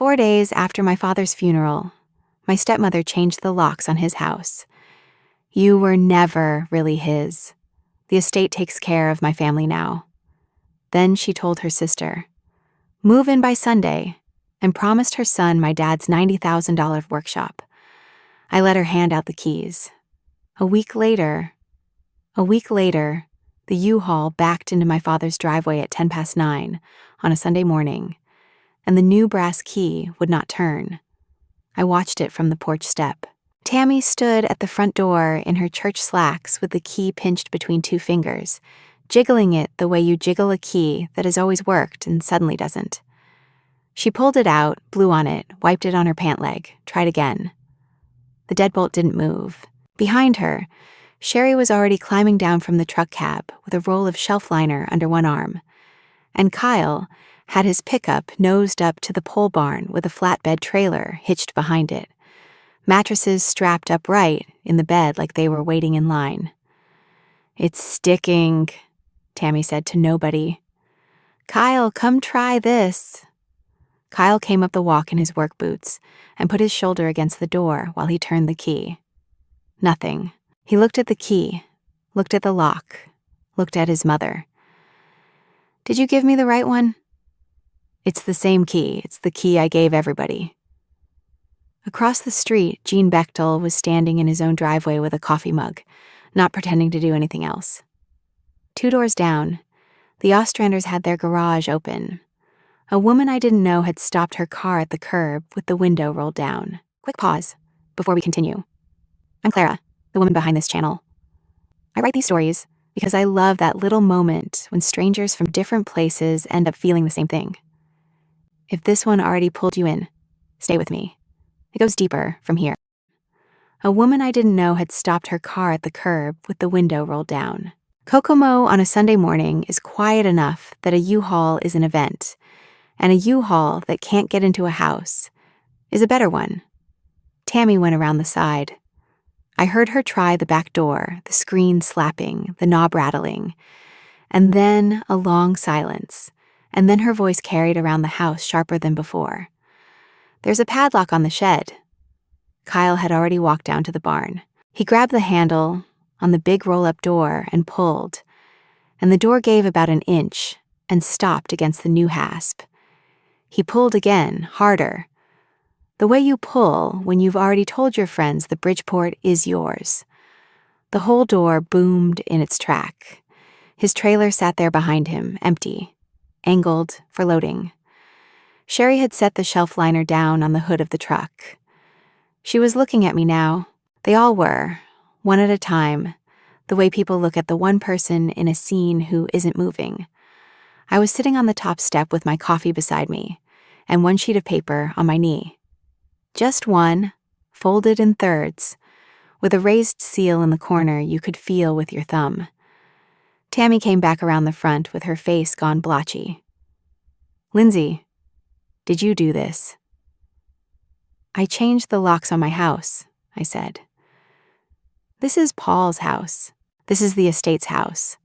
4 days after my father's funeral, my stepmother changed the locks on his house. You were never really his. The estate takes care of my family now. Then she told her sister, move in by Sunday, and promised her son my dad's $90,000 workshop. I let her hand out the keys. A week later, the U-Haul backed into my father's driveway at 9:10 on a Sunday morning, and the new brass key would not turn. I watched it from the porch step. Tammy stood at the front door in her church slacks with the key pinched between two fingers, jiggling it the way you jiggle a key that has always worked and suddenly doesn't. She pulled it out, blew on it, wiped it on her pant leg, tried again. The deadbolt didn't move. Behind her, Sherry was already climbing down from the truck cab with a roll of shelf liner under one arm, and Kyle had his pickup nosed up to the pole barn with a flatbed trailer hitched behind it, mattresses strapped upright in the bed like they were waiting in line. It's sticking, Tammy said to nobody. Kyle, come try this. Kyle came up the walk in his work boots and put his shoulder against the door while he turned the key. Nothing. He looked at the key, looked at the lock, looked at his mother. Did you give me the right one? It's the same key. It's the key I gave everybody. Across the street, Gene Bechtel was standing in his own driveway with a coffee mug, not pretending to do anything else. 2 doors down, the Ostranders had their garage open. A woman I didn't know had stopped her car at the curb with the window rolled down. Quick pause before we continue. I'm Clara, the woman behind this channel. I write these stories because I love that little moment when strangers from different places end up feeling the same thing. If this one already pulled you in, stay with me. It goes deeper from here. A woman I didn't know had stopped her car at the curb with the window rolled down. Kokomo on a Sunday morning is quiet enough that a U-Haul is an event, and a U-Haul that can't get into a house is a better one. Tammy went around the side. I heard her try the back door, the screen slapping, the knob rattling, and then a long silence, and then her voice carried around the house sharper than before. There's a padlock on the shed. Kyle had already walked down to the barn. He grabbed the handle on the big roll-up door and pulled, and the door gave about an inch and stopped against the new hasp. He pulled again, harder. The way you pull when you've already told your friends the Bridgeport is yours. The whole door boomed in its track. His trailer sat there behind him, empty, angled for loading. Sherry had set the shelf liner down on the hood of the truck. She was looking at me now. They all were, one at a time, the way people look at the one person in a scene who isn't moving. I was sitting on the top step with my coffee beside me and one sheet of paper on my knee. Just one, folded in thirds, with a raised seal in the corner you could feel with your thumb. Tammy came back around the front with her face gone blotchy. Lindsay, did you do this? I changed the locks on my house, I said. This is Paul's house. This is the estate's house.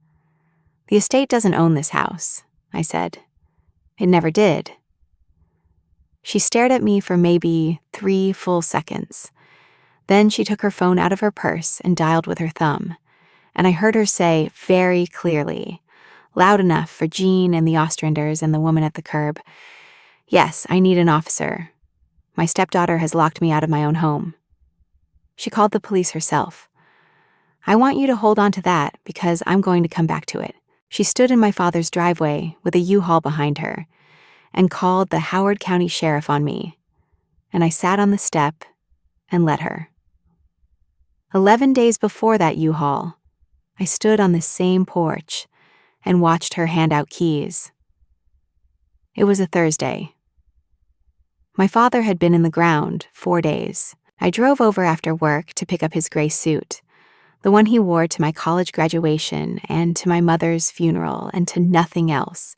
The estate doesn't own this house, I said. It never did. She stared at me for maybe 3 full seconds. Then she took her phone out of her purse and dialed with her thumb, and I heard her say very clearly, loud enough for Jean and the Ostranders and the woman at the curb, "Yes, I need an officer. My stepdaughter has locked me out of my own home." She called the police herself. I want you to hold on to that because I'm going to come back to it. She stood in my father's driveway with a U-Haul behind her and called the Howard County Sheriff on me, and I sat on the step and let her. 11 days before that U-Haul, I stood on the same porch and watched her hand out keys. It was a Thursday. My father had been in the ground 4 days. I drove over after work to pick up his gray suit, the one he wore to my college graduation and to my mother's funeral and to nothing else,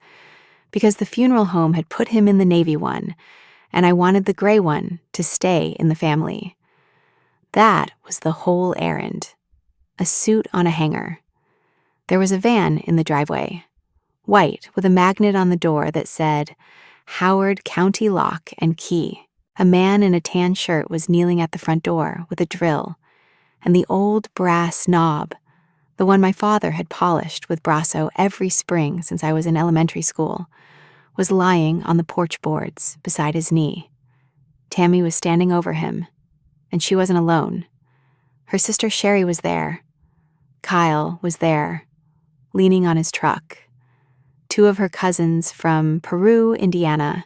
because the funeral home had put him in the Navy one, and I wanted the gray one to stay in the family. That was the whole errand. A suit on a hanger. There was a van in the driveway, white with a magnet on the door that said, Howard County Lock and Key. A man in a tan shirt was kneeling at the front door with a drill, and the old brass knob, the one my father had polished with Brasso every spring since I was in elementary school, was lying on the porch boards beside his knee. Tammy was standing over him, and she wasn't alone. Her sister Sherry was there. Kyle was there, leaning on his truck. Two of her cousins from Peru, Indiana,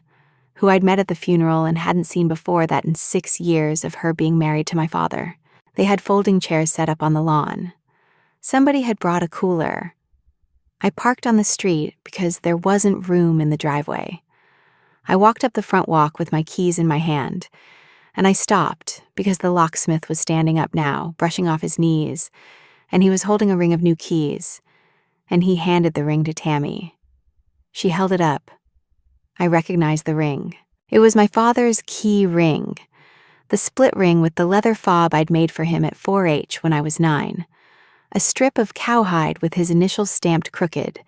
who I'd met at the funeral and hadn't seen before that in 6 years of her being married to my father. They had folding chairs set up on the lawn. Somebody had brought a cooler. I parked on the street because there wasn't room in the driveway. I walked up the front walk with my keys in my hand, and I stopped because the locksmith was standing up now, brushing off his knees, and he was holding a ring of new keys, and he handed the ring to Tammy. She held it up. I recognized the ring. It was my father's key ring, the split ring with the leather fob I'd made for him at 4-H when I was 9, a strip of cowhide with his initials stamped crooked,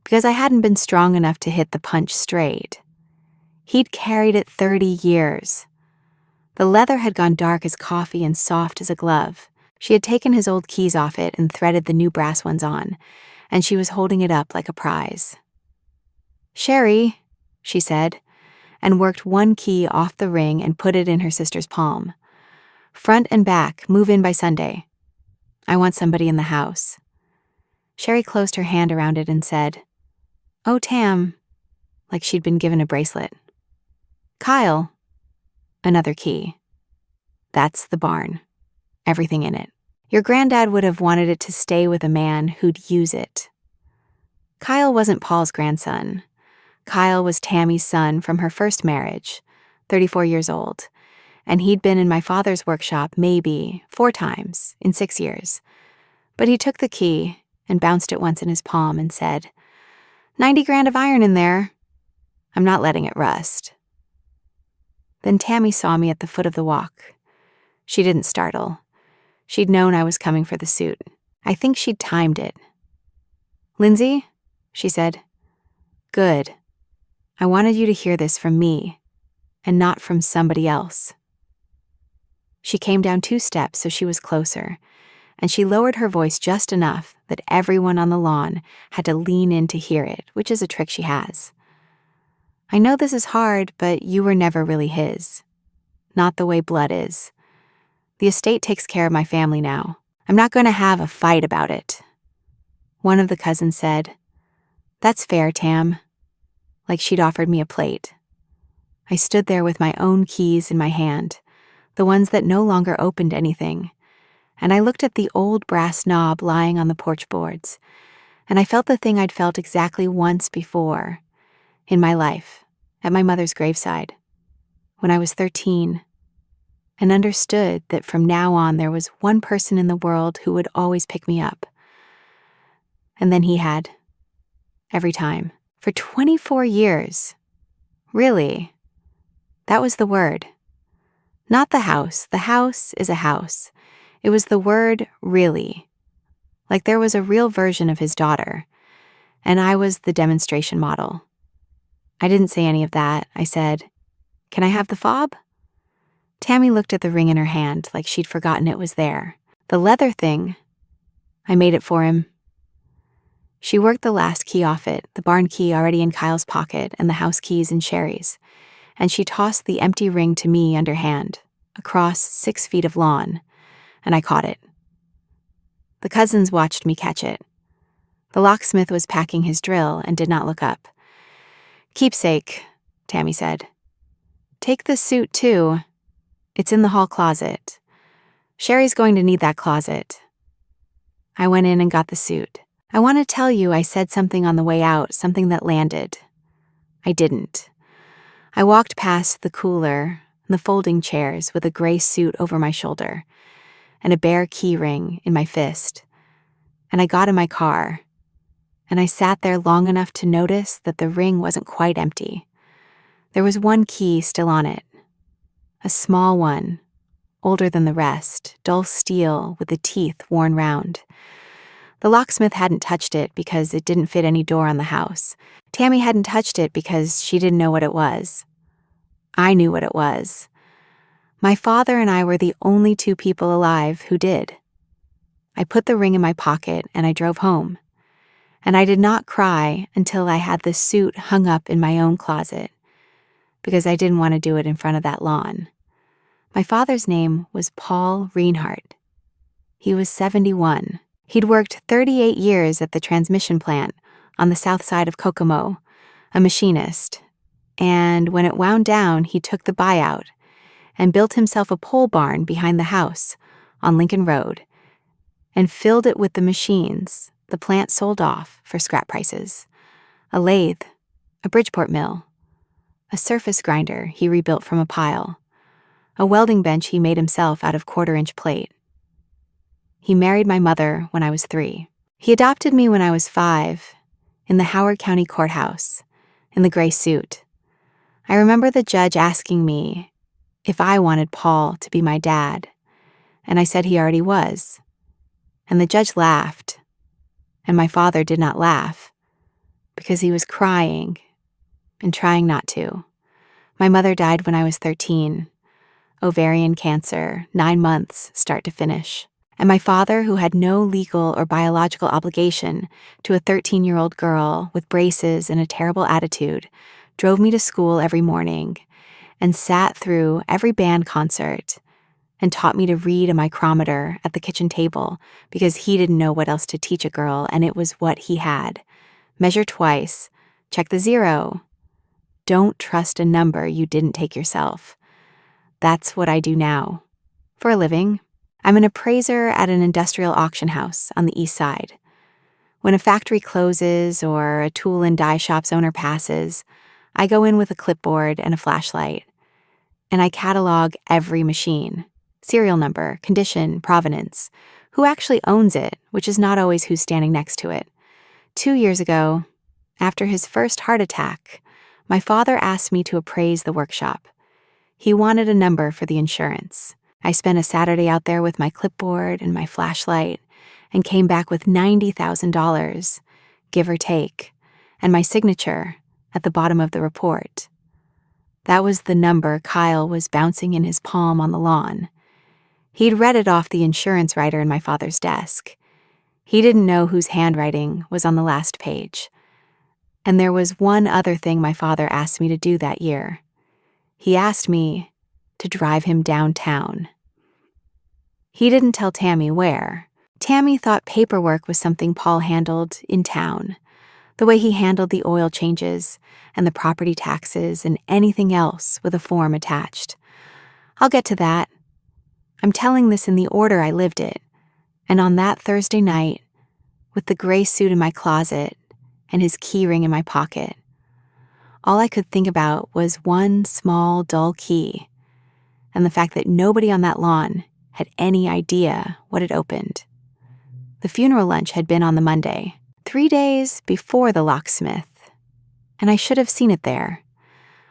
because I hadn't been strong enough to hit the punch straight. He'd carried it 30 years. The leather had gone dark as coffee and soft as a glove. She had taken his old keys off it and threaded the new brass ones on, and she was holding it up like a prize. "Sherry," she said, and worked one key off the ring and put it in her sister's palm. "Front and back, move in by Sunday. I want somebody in the house." Sherry closed her hand around it and said, "Oh, Tam," like she'd been given a bracelet. "Kyle." Another key. "That's the barn. Everything in it. Your granddad would have wanted it to stay with a man who'd use it." Kyle wasn't Paul's grandson. Kyle was Tammy's son from her first marriage, 34 years old, and he'd been in my father's workshop maybe 4 times in 6 years. But he took the key and bounced it once in his palm and said, "90 grand of iron in there. I'm not letting it rust." Then Tammy saw me at the foot of the walk. She didn't startle. She'd known I was coming for the suit. I think she'd timed it. "Lindsay," she said. "Good. I wanted you to hear this from me, and not from somebody else." She came down 2 steps so she was closer, and she lowered her voice just enough that everyone on the lawn had to lean in to hear it, which is a trick she has. "I know this is hard, but you were never really his. Not the way blood is. The estate takes care of my family now. I'm not going to have a fight about it." One of the cousins said, "That's fair, Tam," like she'd offered me a plate. I stood there with my own keys in my hand, the ones that no longer opened anything, and I looked at the old brass knob lying on the porch boards, and I felt the thing I'd felt exactly once before, in my life, at my mother's graveside, when I was 13, and understood that from now on there was one person in the world who would always pick me up. And then he had. Every time. For 24 years. Really. That was the word. Not the house. The house is a house. It was the word really. Like there was a real version of his daughter, and I was the demonstration model. I didn't say any of that. I said, "Can I have the fob?" Tammy looked at the ring in her hand like she'd forgotten it was there. "The leather thing. I made it for him." She worked the last key off it, the barn key already in Kyle's pocket and the house keys in Sherry's, and she tossed the empty ring to me underhand, across 6 feet of lawn, and I caught it. The cousins watched me catch it. The locksmith was packing his drill and did not look up. "Keepsake," Tammy said. "Take the suit, too. It's in the hall closet. Sherry's going to need that closet." I went in and got the suit. I want to tell you I said something on the way out, something that landed. I didn't. I walked past the cooler and the folding chairs with a gray suit over my shoulder and a bare key ring in my fist, and I got in my car, and I sat there long enough to notice that the ring wasn't quite empty. There was one key still on it, a small one, older than the rest, dull steel with the teeth worn round. The locksmith hadn't touched it because it didn't fit any door on the house. Tammy hadn't touched it because she didn't know what it was. I knew what it was. My father and I were the only two people alive who did. I put the ring in my pocket and I drove home. And I did not cry until I had the suit hung up in my own closet, because I didn't want to do it in front of that lawn. My father's name was Paul Reinhardt. He was 71. He'd worked 38 years at the transmission plant on the south side of Kokomo, a machinist. And when it wound down, he took the buyout and built himself a pole barn behind the house on Lincoln Road and filled it with the machines the plant sold off for scrap prices. A lathe, a Bridgeport mill, a surface grinder he rebuilt from a pile, a welding bench he made himself out of 1/4-inch plate. He married my mother when I was 3. He adopted me when I was 5 in the Howard County Courthouse in the gray suit. I remember the judge asking me if I wanted Paul to be my dad, and I said he already was. And the judge laughed, and my father did not laugh because he was crying and trying not to. My mother died when I was 13, ovarian cancer, 9 months start to finish. And my father, who had no legal or biological obligation to a 13-year-old girl with braces and a terrible attitude, drove me to school every morning and sat through every band concert and taught me to read a micrometer at the kitchen table because he didn't know what else to teach a girl, and it was what he had. Measure twice, check the 0. Don't trust a number you didn't take yourself. That's what I do now. For a living, I'm an appraiser at an industrial auction house on the east side. When a factory closes or a tool and die shop's owner passes, I go in with a clipboard and a flashlight, and I catalog every machine. Serial number, condition, provenance, who actually owns it, which is not always who's standing next to it. 2 years ago, after his first heart attack, my father asked me to appraise the workshop. He wanted a number for the insurance. I spent a Saturday out there with my clipboard and my flashlight and came back with $90,000, give or take, and my signature at the bottom of the report. That was the number Kyle was bouncing in his palm on the lawn. He'd read it off the insurance writer in my father's desk. He didn't know whose handwriting was on the last page. And there was one other thing my father asked me to do that year. He asked me to drive him downtown. He didn't tell Tammy where. Tammy thought paperwork was something Paul handled in town, the way he handled the oil changes and the property taxes and anything else with a form attached. I'll get to that. I'm telling this in the order I lived it, and on that Thursday night, with the gray suit in my closet and his key ring in my pocket, all I could think about was one small, dull key, and the fact that nobody on that lawn had any idea what it opened. The funeral lunch had been on the Monday, 3 days before the locksmith, and I should have seen it there.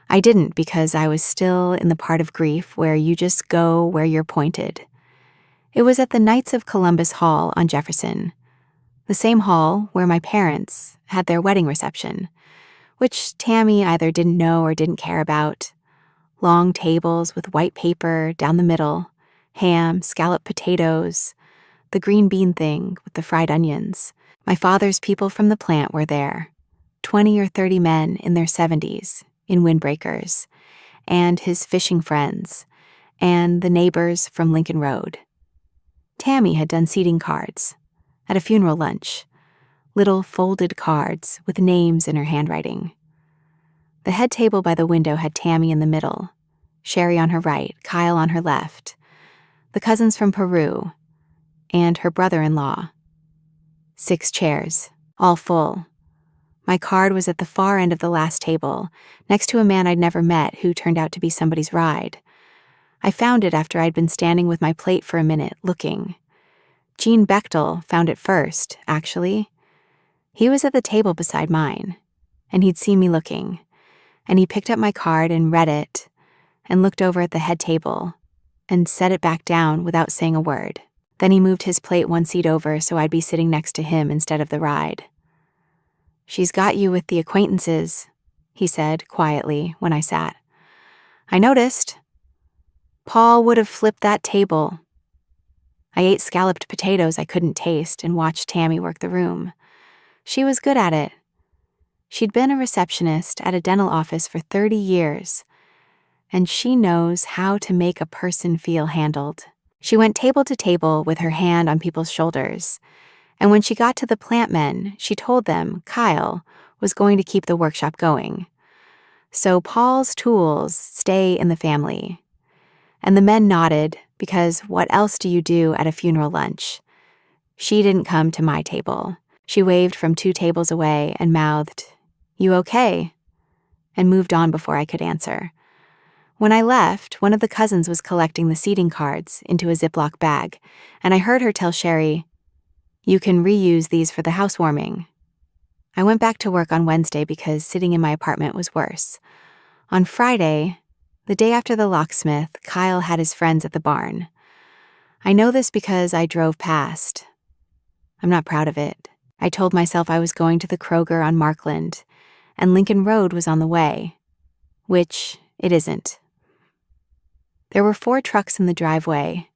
I didn't because I was still in the part of grief where you just go where you're pointed. It was at the Knights of Columbus Hall on Jefferson, the same hall where my parents had their wedding reception, which Tammy either didn't know or didn't care about. Long tables with white paper down the middle, ham, scalloped potatoes, the green bean thing with the fried onions. My father's people from the plant were there, 20 or 30 men in their 70s, in windbreakers, and his fishing friends, and the neighbors from Lincoln Road. Tammy had done seating cards at a funeral lunch, little folded cards with names in her handwriting. The head table by the window had Tammy in the middle, Sherry on her right, Kyle on her left, the cousins from Peru, and her brother-in-law. 6 chairs, all full. My card was at the far end of the last table, next to a man I'd never met who turned out to be somebody's ride. I found it after I'd been standing with my plate for a minute, looking. Gene Bechtel found it first, actually. He was at the table beside mine, and he'd seen me looking, and he picked up my card and read it, and looked over at the head table, and set it back down without saying a word. Then he moved his plate one seat over so I'd be sitting next to him instead of the ride. "She's got you with the acquaintances," he said quietly when I sat. I noticed. Paul would have flipped that table. I ate scalloped potatoes I couldn't taste and watched Tammy work the room. She was good at it. She'd been a receptionist at a dental office for 30 years, and she knows how to make a person feel handled. She went table to table with her hand on people's shoulders, and when she got to the plant men, she told them Kyle was going to keep the workshop going. So Paul's tools stay in the family. And the men nodded, because what else do you do at a funeral lunch? She didn't come to my table. She waved from 2 tables away and mouthed, "You okay?" and moved on before I could answer. When I left, one of the cousins was collecting the seating cards into a Ziploc bag, and I heard her tell Sherry, "You can reuse these for the housewarming." I went back to work on Wednesday because sitting in my apartment was worse. On Friday, the day after the locksmith, Kyle had his friends at the barn. I know this because I drove past. I'm not proud of it. I told myself I was going to the Kroger on Markland, and Lincoln Road was on the way, which it isn't. There were 4 trucks in the driveway,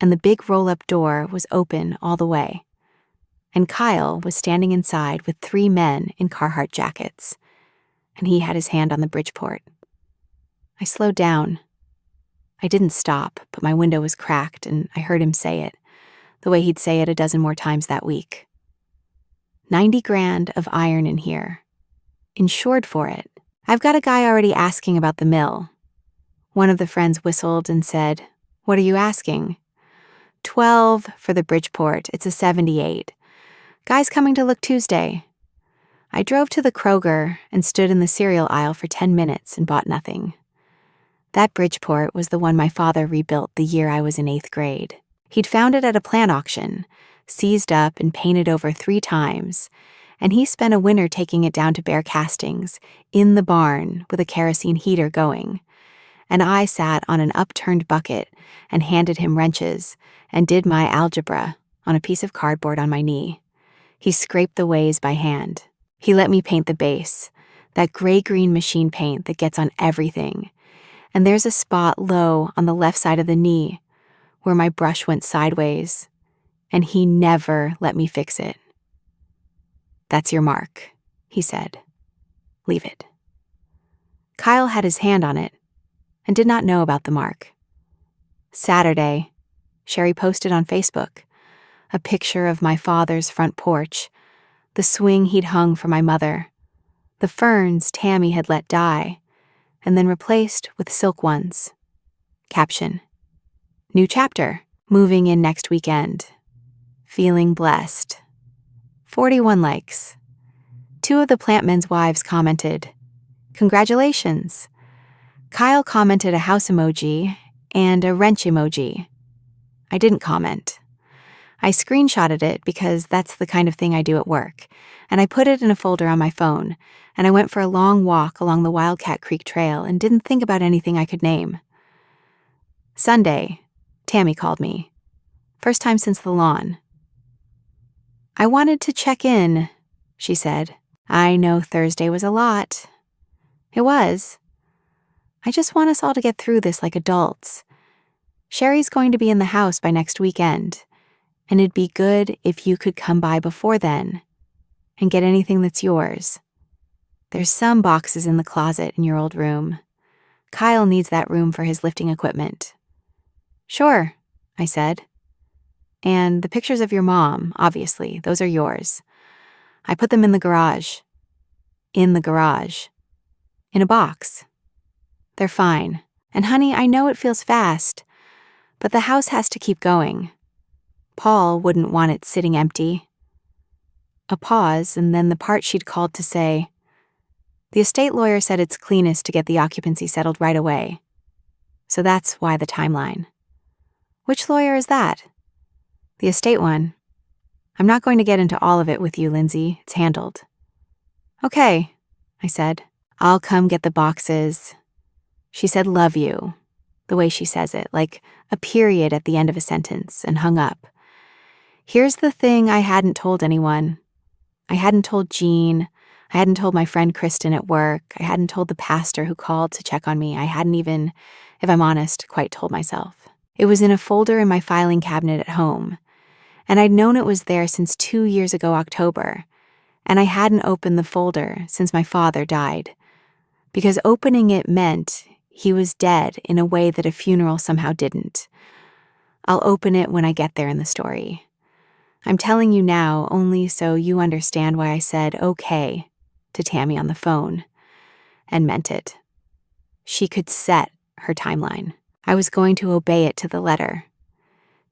and the big roll-up door was open all the way. And Kyle was standing inside with 3 men in Carhartt jackets, and he had his hand on the Bridgeport. I slowed down. I didn't stop, but my window was cracked, and I heard him say it, the way he'd say it a dozen more times that week. 90 grand of iron in here. Insured for it. I've got a guy already asking about the mill. One of the friends whistled and said, "What are you asking?" 12 for the Bridgeport. It's a 78. Guy's coming to look Tuesday. I drove to the Kroger and stood in the cereal aisle for 10 minutes and bought nothing. That Bridgeport was the one my father rebuilt the year I was in 8th grade. He'd found it at a plant auction, seized up and painted over 3 times, and he spent a winter taking it down to bare castings, in the barn with a kerosene heater going. And I sat on an upturned bucket and handed him wrenches and did my algebra on a piece of cardboard on my knee. He scraped the ways by hand. He let me paint the base, that gray-green machine paint that gets on everything. And there's a spot low on the left side of the knee where my brush went sideways, and he never let me fix it. "That's your mark," he said. "Leave it." Kyle had his hand on it and did not know about the mark. Saturday, Sherry posted on Facebook a picture of my father's front porch, the swing he'd hung for my mother, the ferns Tammy had let die, and then replaced with silk ones. Caption: "New chapter, moving in next weekend. Feeling blessed." 41 likes. 2 of the plant men's wives commented, "Congratulations." Kyle commented a house emoji and a wrench emoji. I didn't comment. I screenshotted it because that's the kind of thing I do at work, and I put it in a folder on my phone, and I went for a long walk along the Wildcat Creek Trail and didn't think about anything I could name. Sunday, Tammy called me. First time since the lawn. "I wanted to check in," she said. "I know Thursday was a lot." It was. "I just want us all to get through this like adults. Sherry's going to be in the house by next weekend, and it'd be good if you could come by before then and get anything that's yours. There's some boxes in the closet in your old room. Kyle needs that room for his lifting equipment." "Sure," I said. "And the pictures of your mom, obviously, those are yours. I put them in the garage." In the garage. In a box. "They're fine. And honey, I know it feels fast, but the house has to keep going. Paul wouldn't want it sitting empty." A pause, and then the part she'd called to say, "The estate lawyer said it's cleanest to get the occupancy settled right away. So that's why the timeline." "Which lawyer is that?" "The estate one. I'm not going to get into all of it with you, Lindsay. It's handled." "Okay," I said. "I'll come get the boxes." She said "love you," the way she says it, like a period at the end of a sentence, and hung up. Here's the thing I hadn't told anyone. I hadn't told Jean. I hadn't told my friend Kristen at work. I hadn't told the pastor who called to check on me. I hadn't even, if I'm honest, quite told myself. It was in a folder in my filing cabinet at home, and I'd known it was there since 2 years ago October, and I hadn't opened the folder since my father died, because opening it meant he was dead in a way that a funeral somehow didn't. I'll open it when I get there in the story. I'm telling you now only so you understand why I said okay to Tammy on the phone, and meant it. She could set her timeline. I was going to obey it to the letter.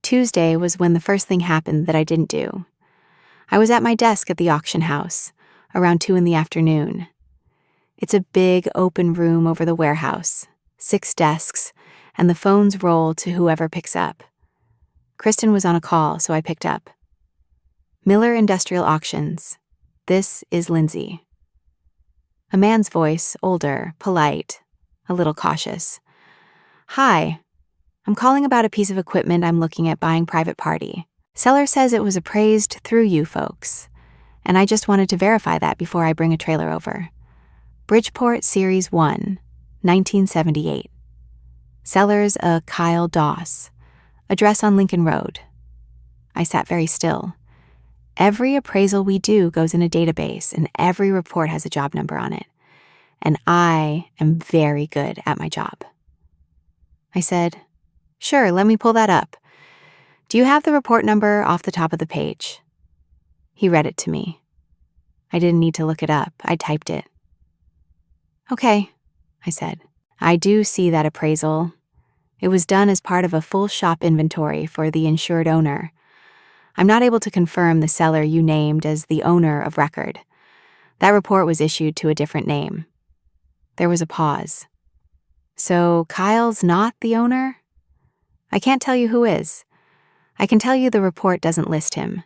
Tuesday was when the first thing happened that I didn't do. I was at my desk at the auction house, around 2 p.m. It's a big open room over the warehouse, 6 desks, and the phones roll to whoever picks up. Kristen was on a call, so I picked up. Miller Industrial Auctions. This is Lindsay. A man's voice, older, polite, a little cautious. Hi, I'm calling about a piece of equipment I'm looking at buying private party. Seller says it was appraised through you folks, and I just wanted to verify that before I bring a trailer over. Bridgeport Series 1, 1978. Seller's a Kyle Doss. Address on Lincoln Road. I sat very still. Every appraisal we do goes in a database, and every report has a job number on it. And I am very good at my job. I said, "Sure, let me pull that up. Do you have the report number off the top of the page?" He read it to me. I didn't need to look it up. I typed it. "Okay," I said. "I do see that appraisal. It was done as part of a full shop inventory for the insured owner. I'm not able to confirm the seller you named as the owner of record. That report was issued to a different name." There was a pause. "So Kyle's not the owner?" "I can't tell you who is. I can tell you the report doesn't list him,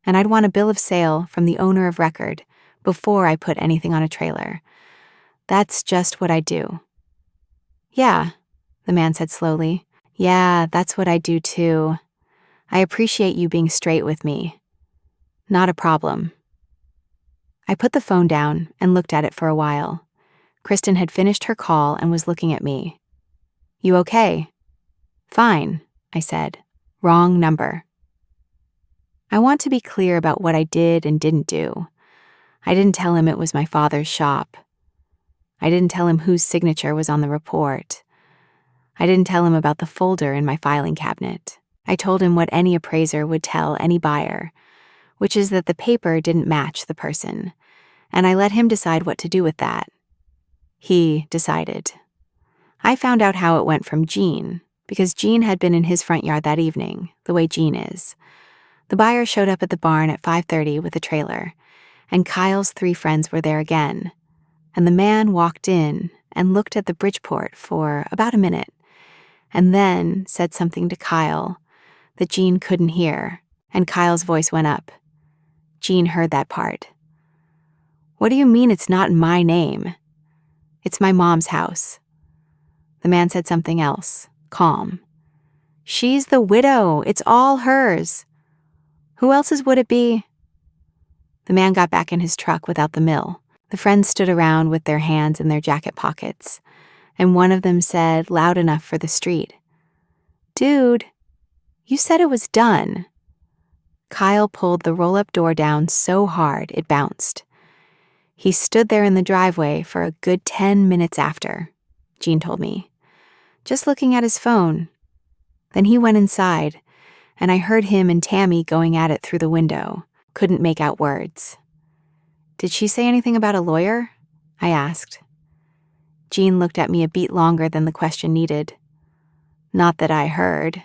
and I'd want a bill of sale from the owner of record before I put anything on a trailer. That's just what I do." "Yeah," the man said slowly. "Yeah, that's what I do too. I appreciate you being straight with me. Not a problem." I put the phone down and looked at it for a while. Kristen had finished her call and was looking at me. "You okay?" "Fine," I said. "Wrong number." I want to be clear about what I did and didn't do. I didn't tell him it was my father's shop. I didn't tell him whose signature was on the report. I didn't tell him about the folder in my filing cabinet. I told him what any appraiser would tell any buyer, which is that the paper didn't match the person, and I let him decide what to do with that. He decided. I found out how it went from Jean, because Jean had been in his front yard that evening, the way Jean is. The buyer showed up at the barn at 5:30 with a trailer, and Kyle's 3 friends were there again. And the man walked in and looked at the Bridgeport for about a minute, and then said something to Kyle that Jean couldn't hear, and Kyle's voice went up. Jean heard that part. "What do you mean it's not in my name?" "It's my mom's house." The man said something else, calm. "She's the widow. It's all hers." "Who else's would it be?" The man got back in his truck without the mill. The friends stood around with their hands in their jacket pockets, and one of them said, loud enough for the street, "Dude, you said it was done." Kyle pulled the roll-up door down so hard it bounced. He stood there in the driveway for a good 10 minutes after, Jean told me, just looking at his phone. Then he went inside, and I heard him and Tammy going at it through the window. Couldn't make out words. "Did she say anything about a lawyer?" I asked. Jean looked at me a beat longer than the question needed. "Not that I heard."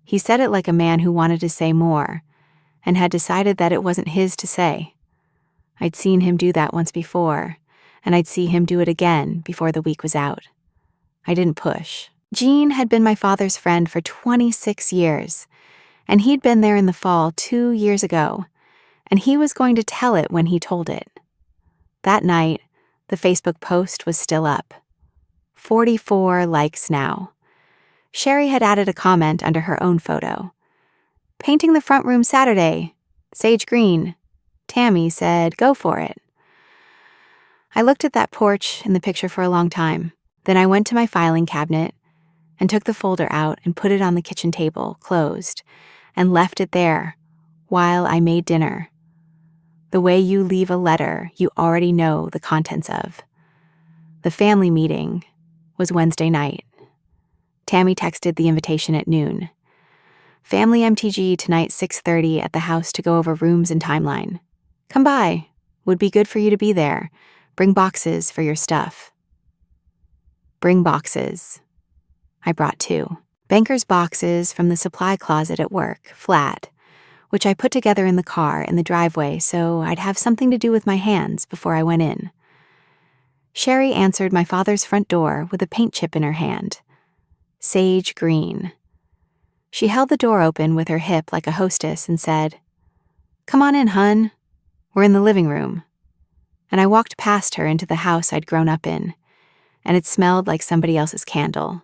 He said it like a man who wanted to say more, and had decided that it wasn't his to say. I'd seen him do that once before, and I'd see him do it again before the week was out. I didn't push. Jean had been my father's friend for 26 years, and he'd been there in the fall 2 years ago, and he was going to tell it when he told it. That night, the Facebook post was still up. 44 likes now. Sherry had added a comment under her own photo. Painting the front room Saturday. Sage green. Tammy said, go for it. I looked at that porch in the picture for a long time. Then I went to my filing cabinet and took the folder out and put it on the kitchen table, closed, and left it there while I made dinner. The way you leave a letter you already know the contents of. The family meeting was Wednesday night. Tammy texted the invitation at noon. Family MTG tonight 6:30 at the house to go over rooms and timeline. Come by. Would be good for you to be there. Bring boxes for your stuff. Bring boxes. I brought 2. Banker's boxes from the supply closet at work, flat, which I put together in the car in the driveway so I'd have something to do with my hands before I went in. Sherry answered my father's front door with a paint chip in her hand. Sage green. She held the door open with her hip like a hostess and said, "Come on in, hun. We're in the living room." And I walked past her into the house I'd grown up in, and it smelled like somebody else's candle.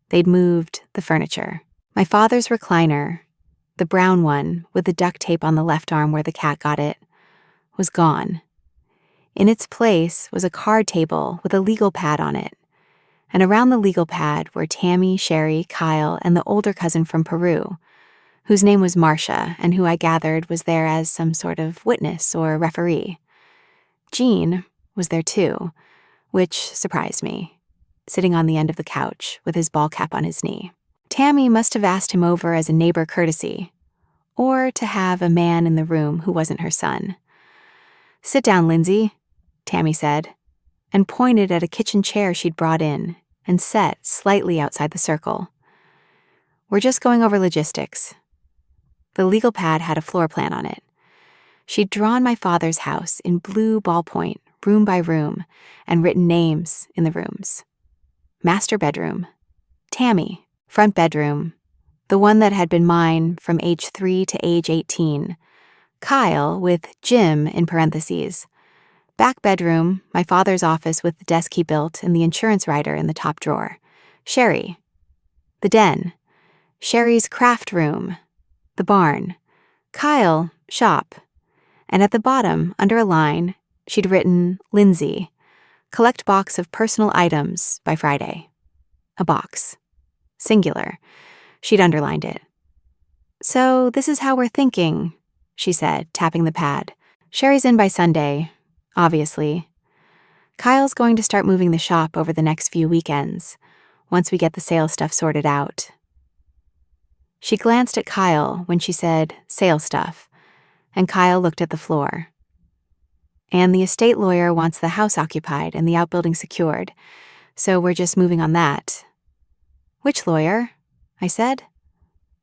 They'd moved the furniture. My father's recliner, the brown one with the duct tape on the left arm where the cat got it, was gone. In its place was a card table with a legal pad on it, and around the legal pad were Tammy, Sherry, Kyle, and the older cousin from Peru, whose name was Marcia and who I gathered was there as some sort of witness or referee. Gene was there too, which surprised me, sitting on the end of the couch with his ball cap on his knee. Tammy must have asked him over as a neighbor courtesy, or to have a man in the room who wasn't her son. "Sit down, Lindsay," Tammy said, and pointed at a kitchen chair she'd brought in and set slightly outside the circle. "We're just going over logistics." The legal pad had a floor plan on it. She'd drawn my father's house in blue ballpoint, room by room, and written names in the rooms. Master bedroom. Tammy, front bedroom, the one that had been mine from age 3 to age 18. Kyle, with Jim in parentheses. Back bedroom, my father's office with the desk he built and the insurance writer in the top drawer. Sherry. The den. Sherry's craft room. The barn. Kyle, shop. And at the bottom, under a line, she'd written, Lindsay, collect box of personal items by Friday. A box. Singular. She'd underlined it. "So this is how we're thinking," she said, tapping the pad. "Sherry's in by Sunday, obviously. Kyle's going to start moving the shop over the next few weekends, once we get the sales stuff sorted out." She glanced at Kyle when she said, sales stuff, and Kyle looked at the floor. "And the estate lawyer wants the house occupied and the outbuilding secured, so we're just moving on that." "Which lawyer?" I said.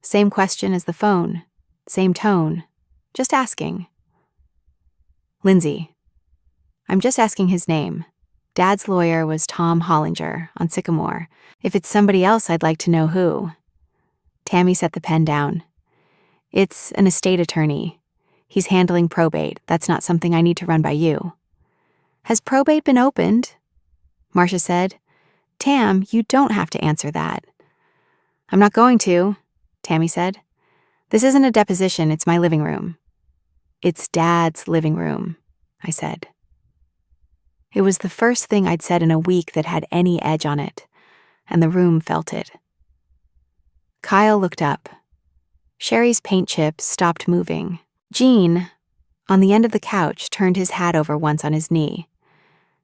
Same question as the phone, same tone, just asking. "Lindsay. I'm just asking his name. Dad's lawyer was Tom Hollinger on Sycamore. If it's somebody else, I'd like to know who." Tammy set the pen down. "It's an estate attorney. He's handling probate. That's not something I need to run by you." "Has probate been opened?" Marcia said. "Tam, you don't have to answer that." "I'm not going to," Tammy said. "This isn't a deposition, it's my living room." "It's Dad's living room," I said. It was the first thing I'd said in a week that had any edge on it, and the room felt it. Kyle looked up. Sherry's paint chips stopped moving. Gene, on the end of the couch, turned his hat over once on his knee.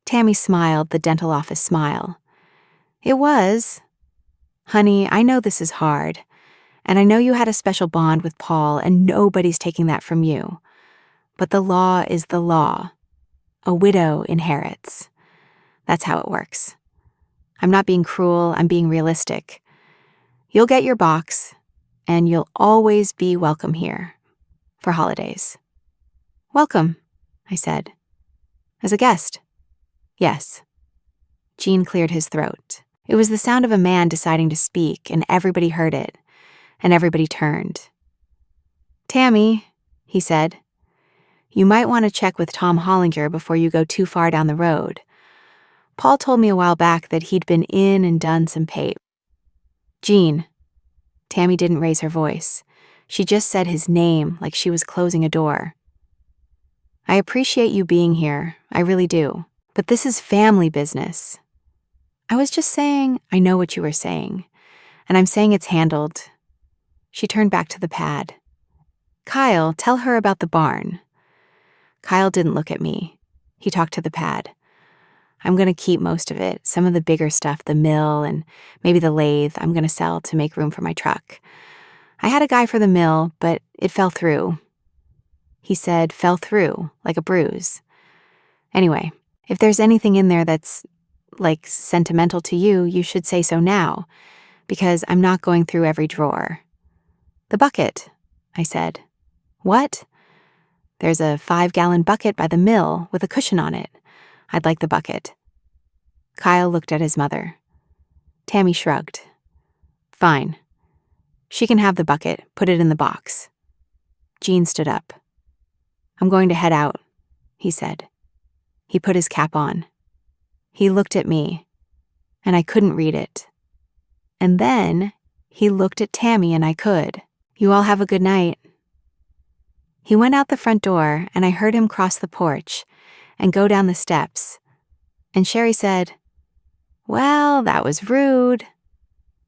Tammy smiled the dental office smile. "It was. Honey, I know this is hard, and I know you had a special bond with Paul, and nobody's taking that from you. But the law is the law. A widow inherits. That's how it works. I'm not being cruel, I'm being realistic. You'll get your box, and you'll always be welcome here. For holidays." "Welcome," I said. "As a guest?" "Yes." Gene cleared his throat. It was the sound of a man deciding to speak, and everybody heard it, and everybody turned. "Tammy," he said, "you might want to check with Tom Hollinger before you go too far down the road. Paul told me a while back that he'd been in and done some pape." "Gene." Tammy didn't raise her voice. She just said his name like she was closing a door. I appreciate you being here, I really do. But this is family business. I was just saying, I know what you were saying, and I'm saying it's handled. She turned back to the pad. Kyle, tell her about the barn. Kyle didn't look at me. He talked to the pad. I'm going to keep most of it, some of the bigger stuff, the mill and maybe the lathe, I'm going to sell to make room for my truck. I had a guy for the mill, but it fell through. He said, fell through, like a bruise. Anyway, if there's anything in there that's, like, sentimental to you, you should say so now, because I'm not going through every drawer. The bucket, I said. What? There's a 5-gallon bucket by the mill with a cushion on it. I'd like the bucket. Kyle looked at his mother. Tammy shrugged. Fine. She can have the bucket, put it in the box. Gene stood up. I'm going to head out, he said. He put his cap on. He looked at me, and I couldn't read it. And then he looked at Tammy and I could. You all have a good night. He went out the front door and I heard him cross the porch and go down the steps. And Sherry said, well, that was rude.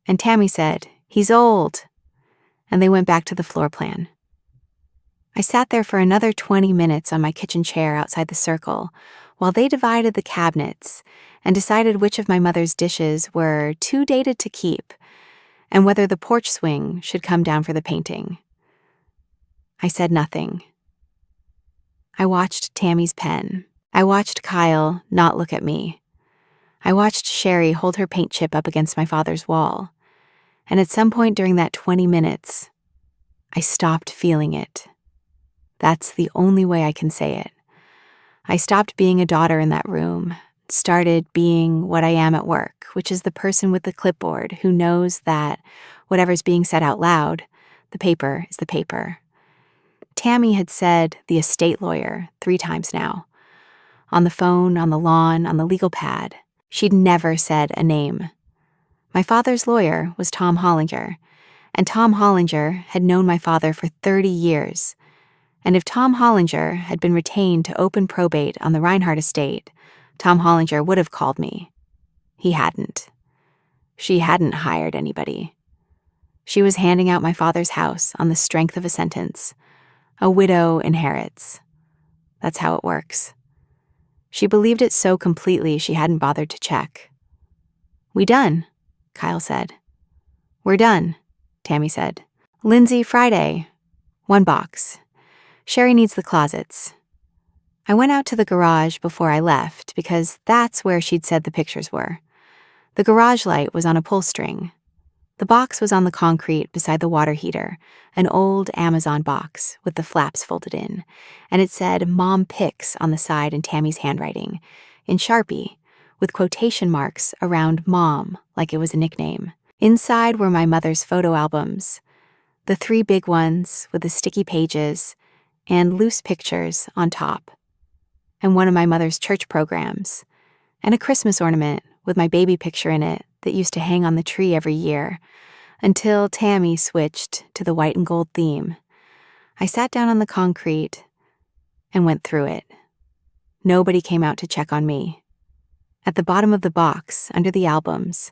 And Tammy said, he's old. And they went back to the floor plan. I sat there for another 20 minutes on my kitchen chair outside the circle while they divided the cabinets and decided which of my mother's dishes were too dated to keep and whether the porch swing should come down for the painting. I said nothing. I watched Tammy's pen. I watched Kyle not look at me. I watched Sherry hold her paint chip up against my father's wall. And at some point during that 20 minutes, I stopped feeling it. That's the only way I can say it. I stopped being a daughter in that room, started being what I am at work, which is the person with the clipboard who knows that whatever's being said out loud, the paper is the paper. Tammy had said the estate lawyer 3 times now. On the phone, on the lawn, on the legal pad. She'd never said a name. My father's lawyer was Tom Hollinger, and Tom Hollinger had known my father for 30 years. And if Tom Hollinger had been retained to open probate on the Reinhardt estate, Tom Hollinger would have called me. He hadn't. She hadn't hired anybody. She was handing out my father's house on the strength of a sentence. A widow inherits. That's how it works. She believed it so completely she hadn't bothered to check. We done, Kyle said. We're done, Tammy said. Lindsay, Friday. 1 box. Sherry needs the closets. I went out to the garage before I left because that's where she'd said the pictures were. The garage light was on a pull string. The box was on the concrete beside the water heater, an old Amazon box with the flaps folded in, and it said Mom Picks on the side in Tammy's handwriting, in Sharpie, with quotation marks around Mom like it was a nickname. Inside were my mother's photo albums, the 3 big ones with the sticky pages and loose pictures on top, and one of my mother's church programs, and a Christmas ornament with my baby picture in it that used to hang on the tree every year, until Tammy switched to the white and gold theme. I sat down on the concrete and went through it. Nobody came out to check on me. At the bottom of the box, under the albums,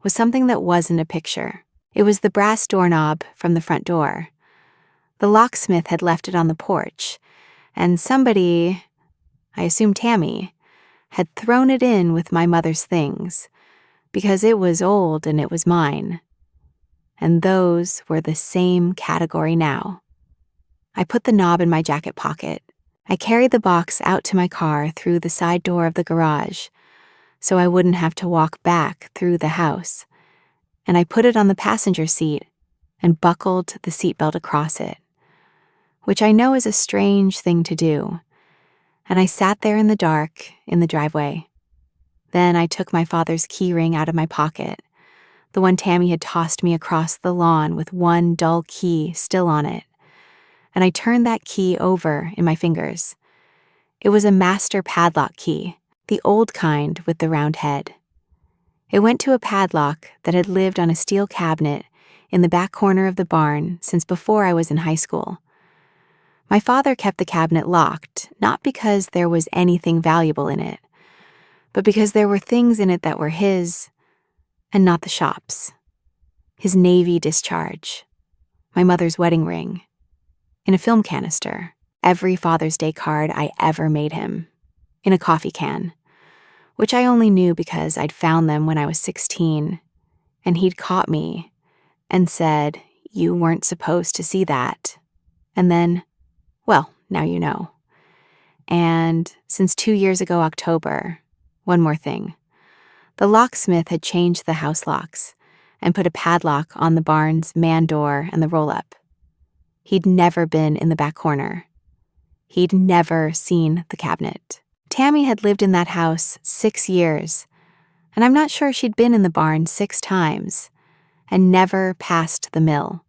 was something that wasn't a picture. It was the brass doorknob from the front door. The locksmith had left it on the porch, and somebody, I assume Tammy, had thrown it in with my mother's things, because it was old and it was mine. And those were the same category now. I put the knob in my jacket pocket. I carried the box out to my car through the side door of the garage, so I wouldn't have to walk back through the house. And I put it on the passenger seat and buckled the seatbelt across it, which I know is a strange thing to do. And I sat there in the dark in the driveway. Then I took my father's key ring out of my pocket, the one Tammy had tossed me across the lawn with one dull key still on it, and I turned that key over in my fingers. It was a master padlock key, the old kind with the round head. It went to a padlock that had lived on a steel cabinet in the back corner of the barn since before I was in high school. My father kept the cabinet locked, not because there was anything valuable in it, but because there were things in it that were his and not the shop's. His Navy discharge, my mother's wedding ring, in a film canister, every Father's Day card I ever made him, in a coffee can, which I only knew because I'd found them when I was 16, and he'd caught me and said, "You weren't supposed to see that." And then, well, now you know. And since 2 years ago, October, one more thing. The locksmith had changed the house locks and put a padlock on the barn's man door and the roll-up. He'd never been in the back corner. He'd never seen the cabinet. Tammy had lived in that house 6 years, and I'm not sure she'd been in the barn 6 times, and never passed the mill.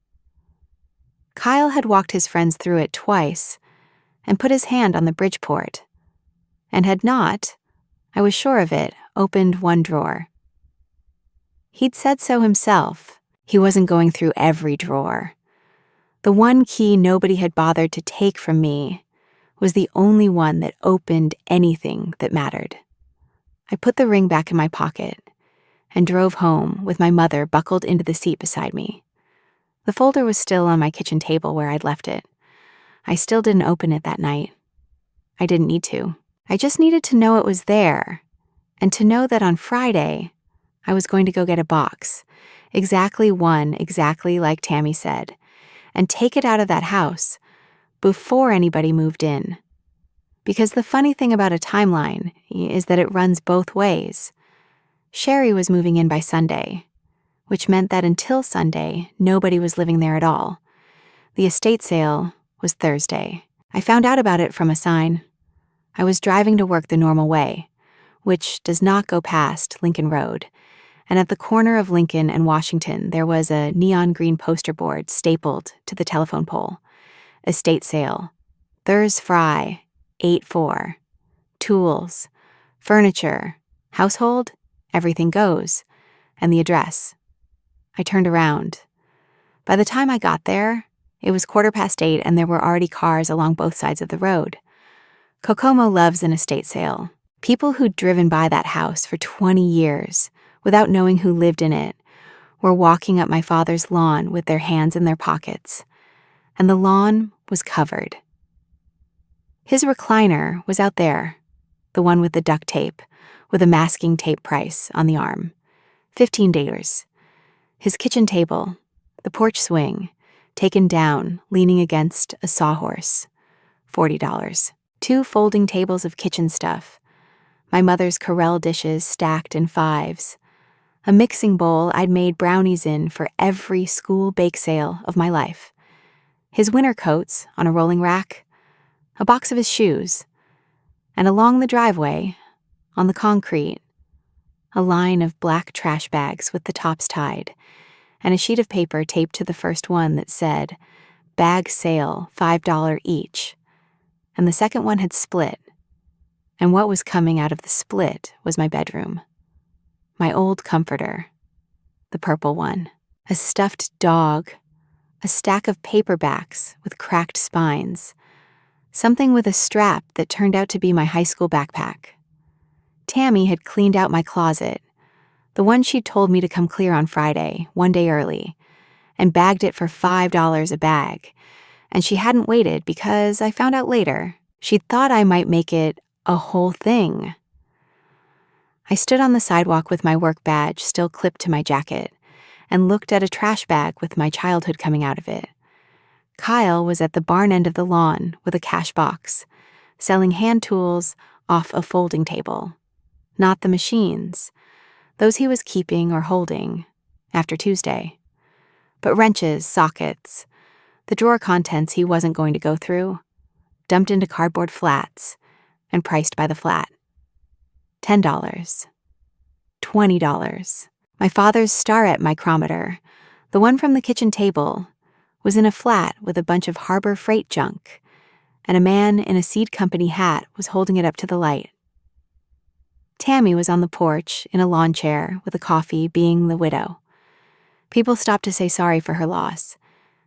Kyle had walked his friends through it twice and put his hand on the Bridgeport, and had not, I was sure of it, opened one drawer. He'd said so himself. He wasn't going through every drawer. The one key nobody had bothered to take from me was the only one that opened anything that mattered. I put the ring back in my pocket and drove home with my mother buckled into the seat beside me. The folder was still on my kitchen table where I'd left it. I still didn't open it that night. I didn't need to. I just needed to know it was there, and to know that on Friday, I was going to go get a box, exactly like Tammy said, and take it out of that house before anybody moved in. Because the funny thing about a timeline is that it runs both ways. Sherry was moving in by Sunday, which meant that until Sunday, nobody was living there at all. The estate sale was Thursday. I found out about it from a sign. I was driving to work the normal way, which does not go past Lincoln Road, and at the corner of Lincoln and Washington there was a neon green poster board stapled to the telephone pole. Estate sale. Thurs Fry, 8-4. Tools, furniture, household, everything goes, and the address. I turned around. By the time I got there, it was 8:15 and there were already cars along both sides of the road. Kokomo loves an estate sale. People who'd driven by that house for 20 years without knowing who lived in it were walking up my father's lawn with their hands in their pockets, and the lawn was covered. His recliner was out there, the one with the duct tape, with a masking tape price on the arm, $15. His kitchen table, the porch swing, taken down, leaning against a sawhorse, $40. 2 folding tables of kitchen stuff, my mother's Corelle dishes stacked in 5s, a mixing bowl I'd made brownies in for every school bake sale of my life, his winter coats on a rolling rack, a box of his shoes, and along the driveway, on the concrete, a line of black trash bags with the tops tied, and a sheet of paper taped to the first one that said, "Bag sale, $5 each," and the second one had split, and what was coming out of the split was my bedroom. My old comforter, the purple one, a stuffed dog, a stack of paperbacks with cracked spines, something with a strap that turned out to be my high school backpack. Tammy had cleaned out my closet, the one she'd told me to come clear on Friday, one day early, and bagged it for $5 a bag, and she hadn't waited because I found out later she'd thought I might make it a whole thing. I stood on the sidewalk with my work badge still clipped to my jacket and looked at a trash bag with my childhood coming out of it. Kyle was at the barn end of the lawn with a cash box, selling hand tools off a folding table. Not the machines. Those he was keeping or holding after Tuesday. But wrenches, sockets, the drawer contents he wasn't going to go through, dumped into cardboard flats and priced by the flat. $10. $20. My father's Starrett micrometer, the one from the kitchen table, was in a flat with a bunch of Harbor Freight junk, and a man in a seed company hat was holding it up to the light. Tammy was on the porch in a lawn chair with a coffee, being the widow. People stopped to say sorry for her loss,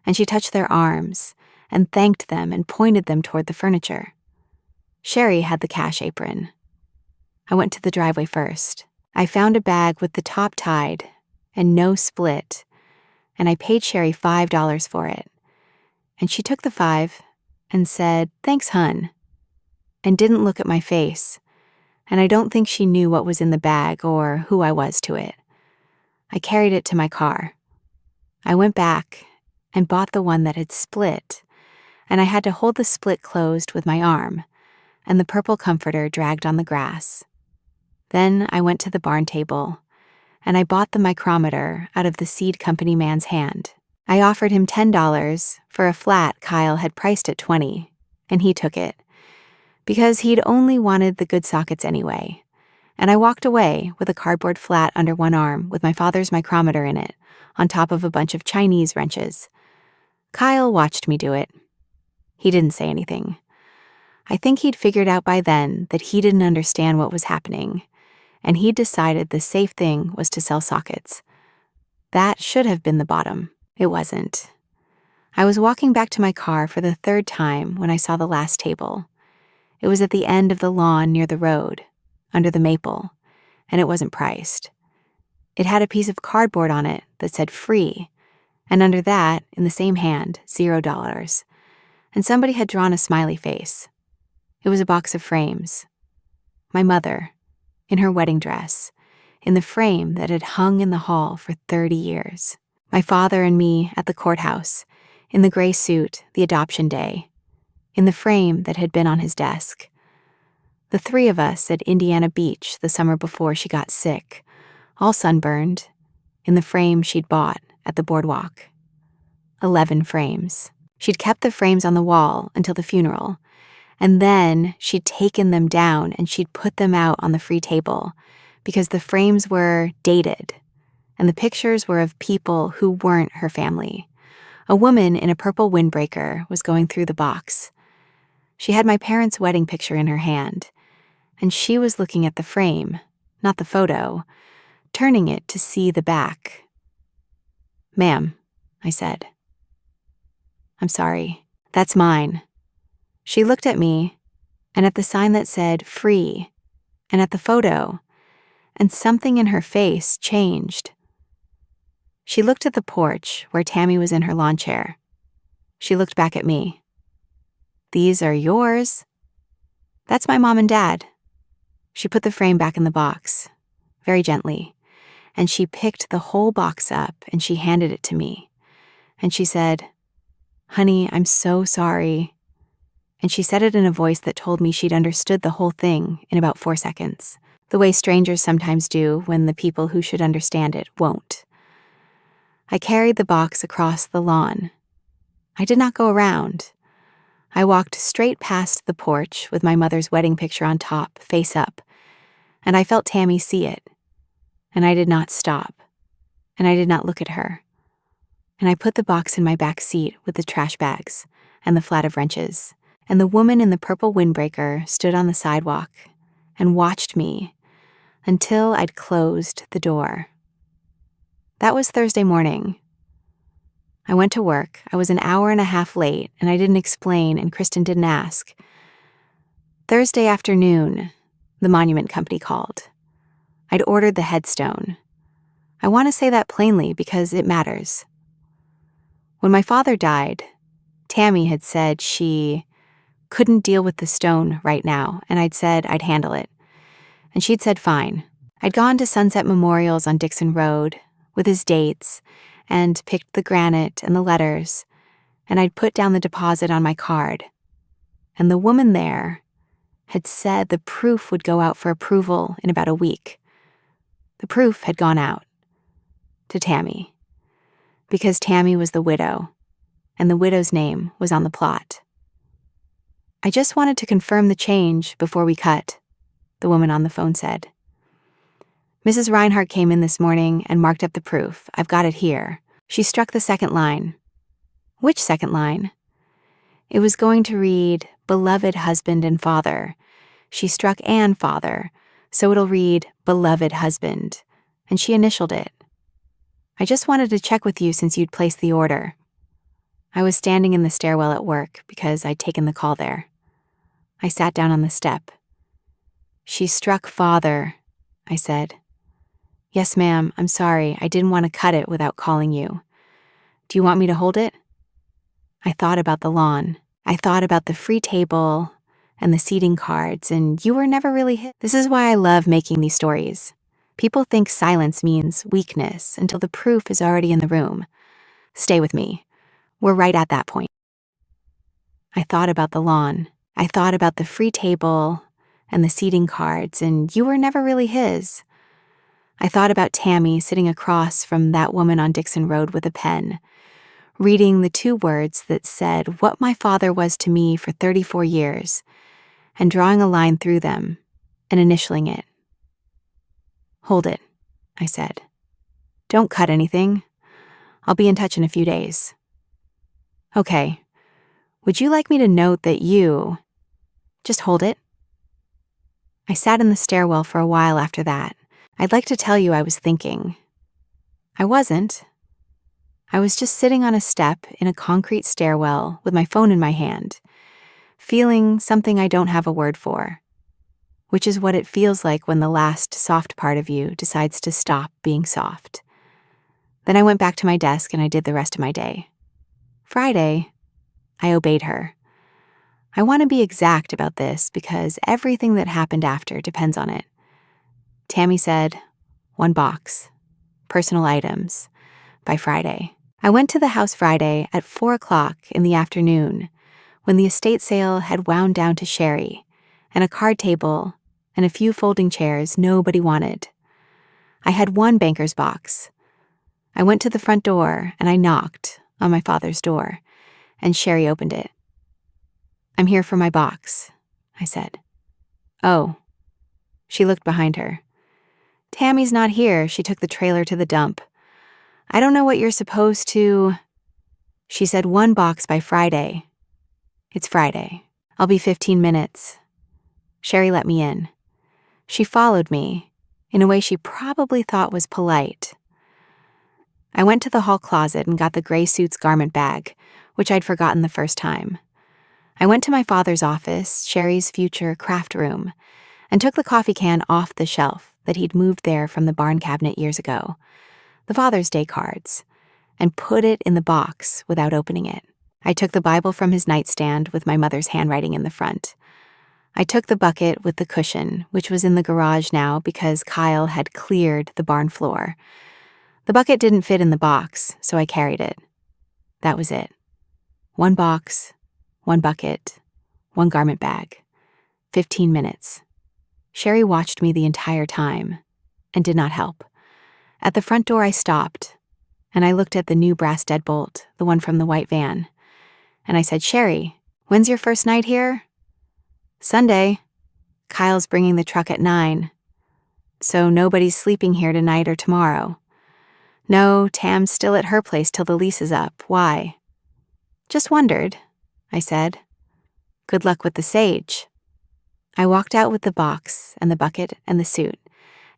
and she touched their arms and thanked them and pointed them toward the furniture. Sherry had the cash apron. I went to the driveway first. I found a bag with the top tied and no split, and I paid Sherry $5 for it. And she took the $5 and said, "Thanks, hun," and didn't look at my face, and I don't think she knew what was in the bag or who I was to it. I carried it to my car. I went back and bought the one that had split, and I had to hold the split closed with my arm, and the purple comforter dragged on the grass. Then I went to the barn table, and I bought the micrometer out of the seed company man's hand. I offered him $10 for a flat Kyle had priced at $20, and he took it, because he'd only wanted the good sockets anyway. And I walked away with a cardboard flat under one arm with my father's micrometer in it, on top of a bunch of Chinese wrenches. Kyle watched me do it. He didn't say anything. I think he'd figured out by then that he didn't understand what was happening, and he'd decided the safe thing was to sell sockets. That should have been the bottom. It wasn't. I was walking back to my car for the third time when I saw the last table. It was at the end of the lawn near the road, under the maple, and it wasn't priced. It had a piece of cardboard on it that said free, and under that, in the same hand, $0. And somebody had drawn a smiley face. It was a box of frames. My mother, in her wedding dress, in the frame that had hung in the hall for 30 years. My father and me at the courthouse, in the gray suit, the adoption day, in the frame that had been on his desk. The three of us at Indiana Beach the summer before she got sick, all sunburned, in the frame she'd bought at the boardwalk. 11 frames. She'd kept the frames on the wall until the funeral, and then she'd taken them down and she'd put them out on the free table because the frames were dated, and the pictures were of people who weren't her family. A woman in a purple windbreaker was going through the box. She had my parents' wedding picture in her hand, and she was looking at the frame, not the photo, turning it to see the back. "Ma'am," I said. "I'm sorry. That's mine." She looked at me, and at the sign that said free, and at the photo, and something in her face changed. She looked at the porch where Tammy was in her lawn chair. She looked back at me. "These are yours." "That's my mom and dad." She put the frame back in the box, very gently, and she picked the whole box up and she handed it to me. And she said, "Honey, I'm so sorry." And she said it in a voice that told me she'd understood the whole thing in about 4 seconds, the way strangers sometimes do when the people who should understand it won't. I carried the box across the lawn. I did not go around. I walked straight past the porch with my mother's wedding picture on top, face up, and I felt Tammy see it. And I did not stop, and I did not look at her. And I put the box in my back seat with the trash bags and the flat of wrenches, and the woman in the purple windbreaker stood on the sidewalk and watched me until I'd closed the door. That was Thursday morning. I went to work. I was an hour and a half late, and I didn't explain, and Kristen didn't ask. Thursday afternoon, the monument company called. I'd ordered the headstone. I want to say that plainly because it matters. When my father died, Tammy had said she couldn't deal with the stone right now, and I'd said I'd handle it. And she'd said fine. I'd gone to Sunset Memorials on Dixon Road with his dates and picked the granite and the letters, and I'd put down the deposit on my card. And the woman there had said the proof would go out for approval in about a week. The proof had gone out to Tammy, because Tammy was the widow, and the widow's name was on the plot. "I just wanted to confirm the change before we cut," the woman on the phone said. "Mrs. Reinhardt came in this morning and marked up the proof. I've got it here." She struck the second line. Which second line? It was going to read, "Beloved husband and father." She struck "and father," so it'll read, "Beloved husband," and she initialed it. I just wanted to check with you since you'd placed the order. I was standing in the stairwell at work because I'd taken the call there. I sat down on the step. She struck father, I said. Yes, ma'am, I'm sorry. I didn't want to cut it without calling you. Do you want me to hold it? I thought about the lawn. I thought about the free table and the seating cards, and you were never really hit. This is why I love making these stories. People think silence means weakness until the proof is already in the room. Stay with me. We're right at that point. I thought about the lawn. I thought about the free table and the seating cards, and you were never really his. I thought about Tammy sitting across from that woman on Dixon Road with a pen, reading the 2 words that said what my father was to me for 34 years, and drawing a line through them and initialing it. Hold it, I said. Don't cut anything. I'll be in touch in a few days. Okay. Would you like me to note that you... Just hold it? I sat in the stairwell for a while after that. I'd like to tell you I was thinking. I wasn't. I was just sitting on a step in a concrete stairwell with my phone in my hand, feeling something I don't have a word for, which is what it feels like when the last soft part of you decides to stop being soft. Then I went back to my desk and I did the rest of my day. Friday, I obeyed her. I want to be exact about this because everything that happened after depends on it. Tammy said, 1 box, personal items, by Friday. I went to the house Friday at 4 o'clock in the afternoon when the estate sale had wound down to Sherry and a card table and a few folding chairs nobody wanted. I had 1 banker's box. I went to the front door and I knocked on my father's door, and Sherry opened it. I'm here for my box, I said. Oh. She looked behind her. Tammy's not here. She took the trailer to the dump. I don't know what you're supposed to... She said 1 box by Friday. It's Friday. I'll be 15 minutes. Sherry let me in. She followed me in a way she probably thought was polite. I went to the hall closet and got the gray suit's garment bag, which I'd forgotten the first time. I went to my father's office, Sherry's future craft room, and took the coffee can off the shelf that he'd moved there from the barn cabinet years ago, the Father's Day cards, and put it in the box without opening it. I took the Bible from his nightstand with my mother's handwriting in the front. I took the bucket with the cushion, which was in the garage now because Kyle had cleared the barn floor. The bucket didn't fit in the box, so I carried it. That was it. 1 box, 1 bucket, 1 garment bag. 15 minutes. Sherry watched me the entire time and did not help. At the front door I stopped, and I looked at the new brass deadbolt, the one from the white van, and I said, Sherry, when's your first night here? Sunday. Kyle's bringing the truck at 9. So nobody's sleeping here tonight or tomorrow. No, Tam's still at her place till the lease is up. Why? Just wondered, I said. Good luck with the sage. I walked out with the box and the bucket and the suit,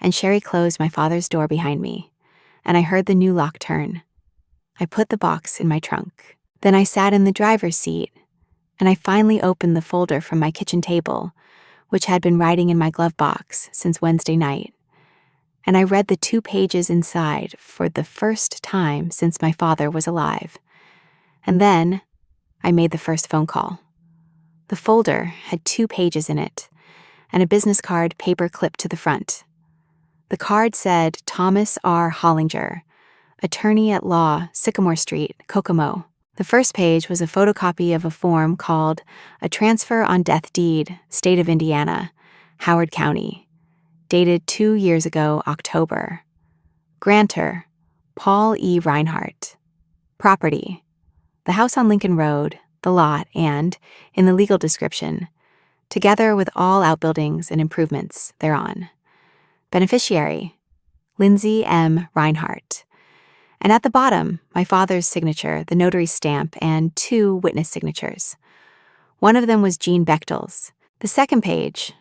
and Sherry closed my father's door behind me, and I heard the new lock turn. I put the box in my trunk. Then I sat in the driver's seat, and I finally opened the folder from my kitchen table, which had been writing in my glove box since Wednesday night, and I read the 2 pages inside for the first time since my father was alive. And then I made the first phone call. The folder had 2 pages in it, and a business card paper clipped to the front. The card said Thomas R. Hollinger, attorney at law, Sycamore Street, Kokomo. The first page was a photocopy of a form called A Transfer on Death Deed, State of Indiana, Howard County, dated 2 years ago, October. Grantor, Paul E. Reinhardt. Property, the house on Lincoln Road, the lot, and, in the legal description, together with all outbuildings and improvements thereon. Beneficiary, Lindsay M. Reinhardt. And at the bottom, my father's signature, the notary's stamp, and 2 witness signatures. One of them was Jean Bechtel's. The second page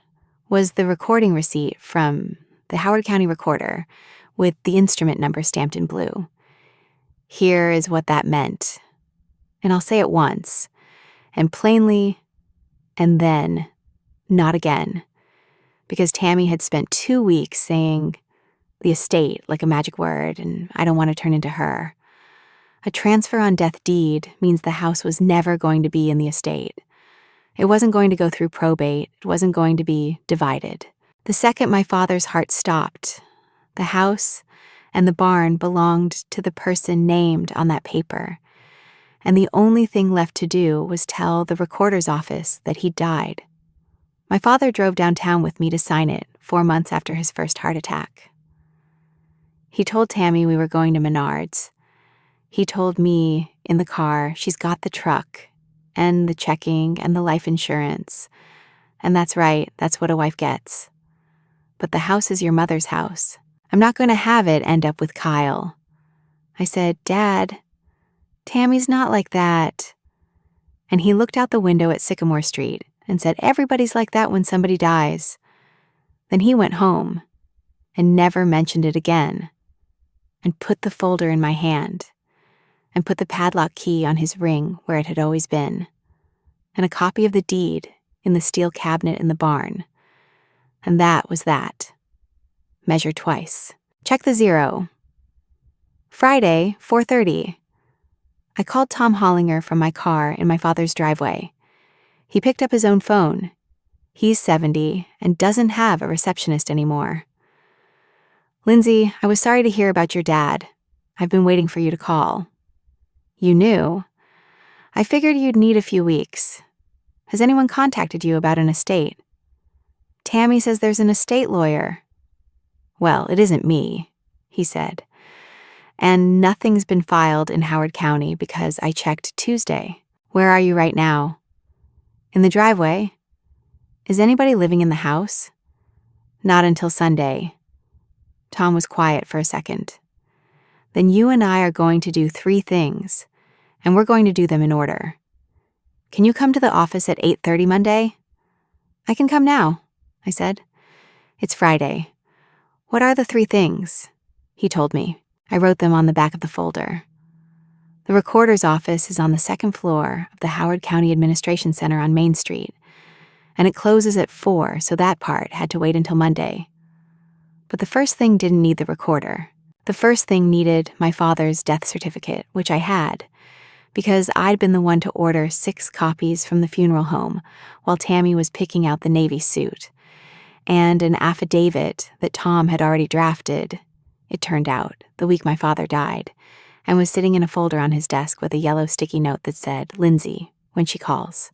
was the recording receipt from the Howard County recorder with the instrument number stamped in blue. Here is what that meant. And I'll say it once, and plainly, and then not again. Because Tammy had spent 2 weeks saying the estate like a magic word, and I don't want to turn into her. A transfer on death deed means the house was never going to be in the estate. It wasn't going to go through probate. It wasn't going to be divided. The second my father's heart stopped, the house and the barn belonged to the person named on that paper, and the only thing left to do was tell the recorder's office that he'd died. My father drove downtown with me to sign it 4 months after his first heart attack. He told Tammy we were going to Menards. He told me in the car she's got the truck and the checking and the life insurance. And that's right, that's what a wife gets. But the house is your mother's house. I'm not going to have it end up with Kyle. I said, Dad, Tammy's not like that. And he looked out the window at Sycamore Street and said, everybody's like that when somebody dies. Then he went home and never mentioned it again, and put the folder in my hand, and put the padlock key on his ring where it had always been, and a copy of the deed in the steel cabinet in the barn. And that was that. Measure twice. Check the 0. Friday, 4:30. I called Tom Hollinger from my car in my father's driveway. He picked up his own phone. He's 70 and doesn't have a receptionist anymore. Lindsay, I was sorry to hear about your dad. I've been waiting for you to call. You knew? I figured you'd need a few weeks. Has anyone contacted you about an estate? Tammy says there's an estate lawyer. Well, it isn't me, he said. And nothing's been filed in Howard County because I checked Tuesday. Where are you right now? In the driveway. Is anybody living in the house? Not until Sunday. Tom was quiet for a second. Then you and I are going to do 3 things, and we're going to do them in order. Can you come to the office at 8:30 Monday? I can come now, I said. It's Friday. What are the 3 things? He told me. I wrote them on the back of the folder. The recorder's office is on the 2nd floor of the Howard County Administration Center on Main Street, and it closes at 4, so that part had to wait until Monday. But the first thing didn't need the recorder. The first thing needed my father's death certificate, which I had, because I'd been the one to order 6 copies from the funeral home while Tammy was picking out the Navy suit, and an affidavit that Tom had already drafted, it turned out, the week my father died, and was sitting in a folder on his desk with a yellow sticky note that said, Lindsay, when she calls.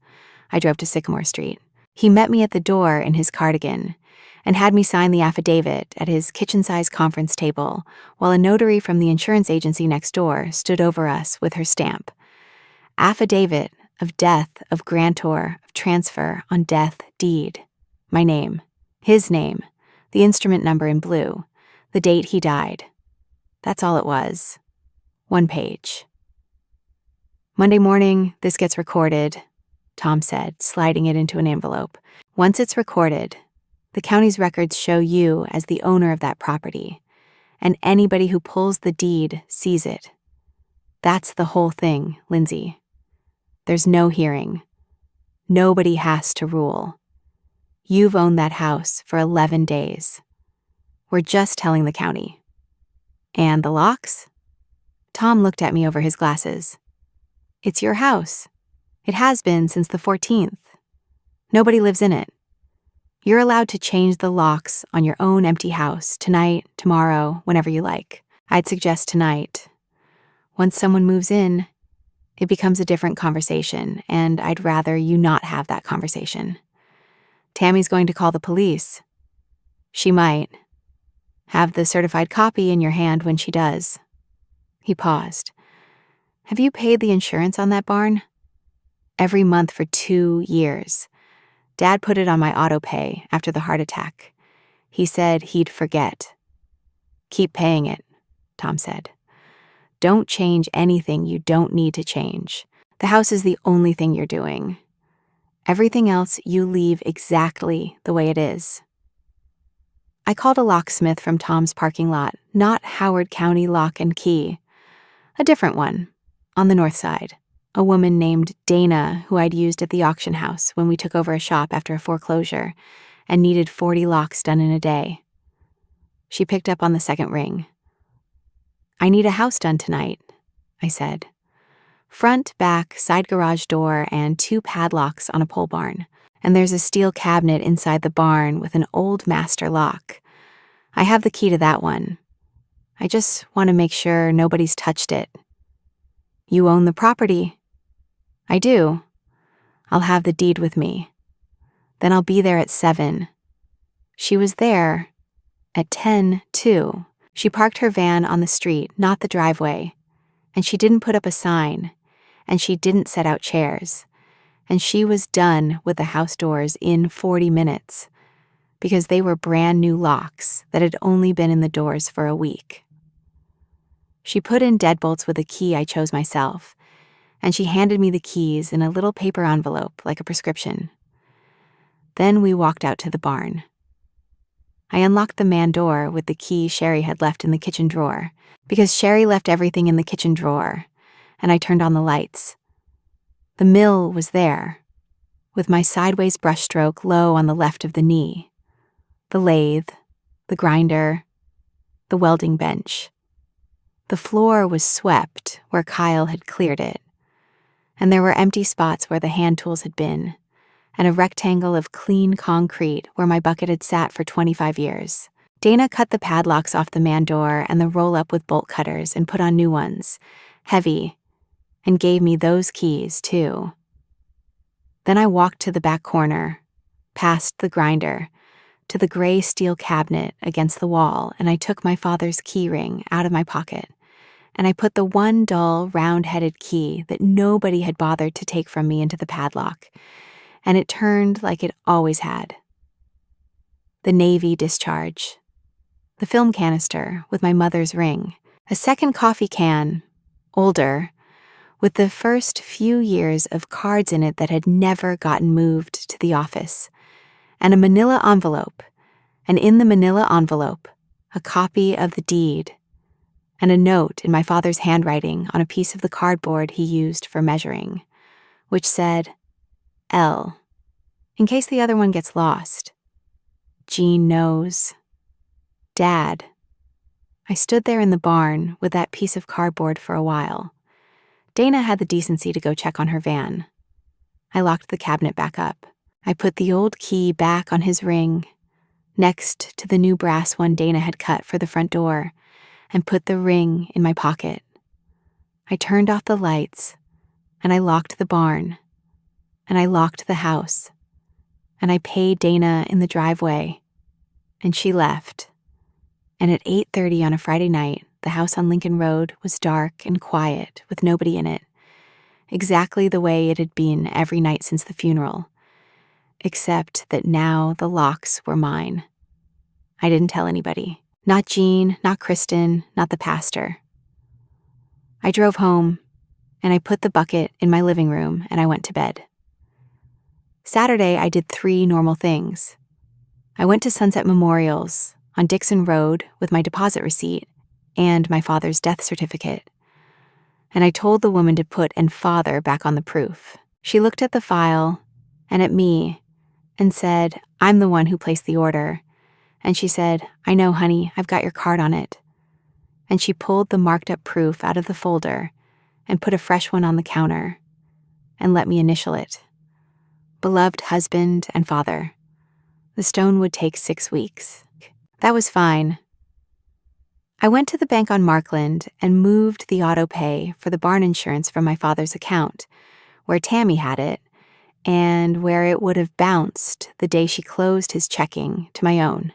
I drove to Sycamore Street. He met me at the door in his cardigan and had me sign the affidavit at his kitchen-sized conference table while a notary from the insurance agency next door stood over us with her stamp. Affidavit of death of grantor of transfer on death deed. My name. His name. The instrument number in blue. The date he died. That's all it was. 1 page. Monday morning, this gets recorded, Tom said, sliding it into an envelope. Once it's recorded, the county's records show you as the owner of that property, and anybody who pulls the deed sees it. That's the whole thing, Lindsay. There's no hearing. Nobody has to rule. You've owned that house for 11 days. We're just telling the county. And the locks? Tom looked at me over his glasses. It's your house. It has been since the 14th. Nobody lives in it. You're allowed to change the locks on your own empty house tonight, tomorrow, whenever you like. I'd suggest tonight. Once someone moves in, it becomes a different conversation, and I'd rather you not have that conversation. Tammy's going to call the police. She might. Have the certified copy in your hand when she does. He paused. Have you paid the insurance on that barn? Every month for 2 years. Dad put it on my auto pay after the heart attack. He said he'd forget. Keep paying it, Tom said. Don't change anything you don't need to change. The house is the only thing you're doing. Everything else you leave exactly the way it is. I called a locksmith from Tom's parking lot, not Howard County Lock and Key. A different one, on the north side. A woman named Dana, who I'd used at the auction house when we took over a shop after a foreclosure and needed 40 locks done in a day. She picked up on the second ring. "I need a house done tonight," I said. "Front, back, side garage door, and 2 padlocks on a pole barn. And there's a steel cabinet inside the barn with an old master lock. I have the key to that one. I just want to make sure nobody's touched it." "You own the property?" "I do. I'll have the deed with me. Then I'll be there at 7. She was there at 10, too. She parked her van on the street, not the driveway. And she didn't put up a sign. And she didn't set out chairs. And she was done with the house doors in 40 minutes because they were brand new locks that had only been in the doors for a week. She put in deadbolts with a key I chose myself, and she handed me the keys in a little paper envelope like a prescription. Then we walked out to the barn. I unlocked the man door with the key Sherry had left in the kitchen drawer, because Sherry left everything in the kitchen drawer, and I turned on the lights. The mill was there, with my sideways brushstroke low on the left of the knee, the lathe, the grinder, the welding bench. The floor was swept where Kyle had cleared it, and there were empty spots where the hand tools had been, and a rectangle of clean concrete where my bucket had sat for 25 years. Dana cut the padlocks off the man door and the roll-up with bolt cutters and put on new ones, heavy, and gave me those keys, too. Then I walked to the back corner, past the grinder, to the gray steel cabinet against the wall, and I took my father's key ring out of my pocket, and I put the one dull, round-headed key that nobody had bothered to take from me into the padlock, and it turned like it always had. The Navy discharge, the film canister with my mother's ring, a second coffee can, older, with the first few years of cards in it that had never gotten moved to the office, and a manila envelope, and in the manila envelope, a copy of the deed, and a note in my father's handwriting on a piece of the cardboard he used for measuring, which said, L, in case the other one gets lost. Jean knows. Dad. I stood there in the barn with that piece of cardboard for a while. Dana had the decency to go check on her van. I locked the cabinet back up. I put the old key back on his ring, next to the new brass one Dana had cut for the front door, and put the ring in my pocket. I turned off the lights, and I locked the barn, and I locked the house, and I paid Dana in the driveway, and she left. And at 8:30 on a Friday night, the house on Lincoln Road was dark and quiet with nobody in it, exactly the way it had been every night since the funeral, except that now the locks were mine. I didn't tell anybody. Not Jean, not Kristen, not the pastor. I drove home, and I put the bucket in my living room, and I went to bed. Saturday, I did 3 normal things. I went to Sunset Memorials on Dixon Road with my deposit receipt and my father's death certificate, and I told the woman to put "and father" back on the proof. She looked at the file and at me and said, "I'm the one who placed the order." And she said, "I know, honey, I've got your card on it." And she pulled the marked up proof out of the folder and put a fresh one on the counter and let me initial it. Beloved husband and father. The stone would take 6 weeks. That was fine. I went to the bank on Markland and moved the auto pay for the barn insurance from my father's account, where Tammy had it, and where it would have bounced the day she closed his checking, to my own.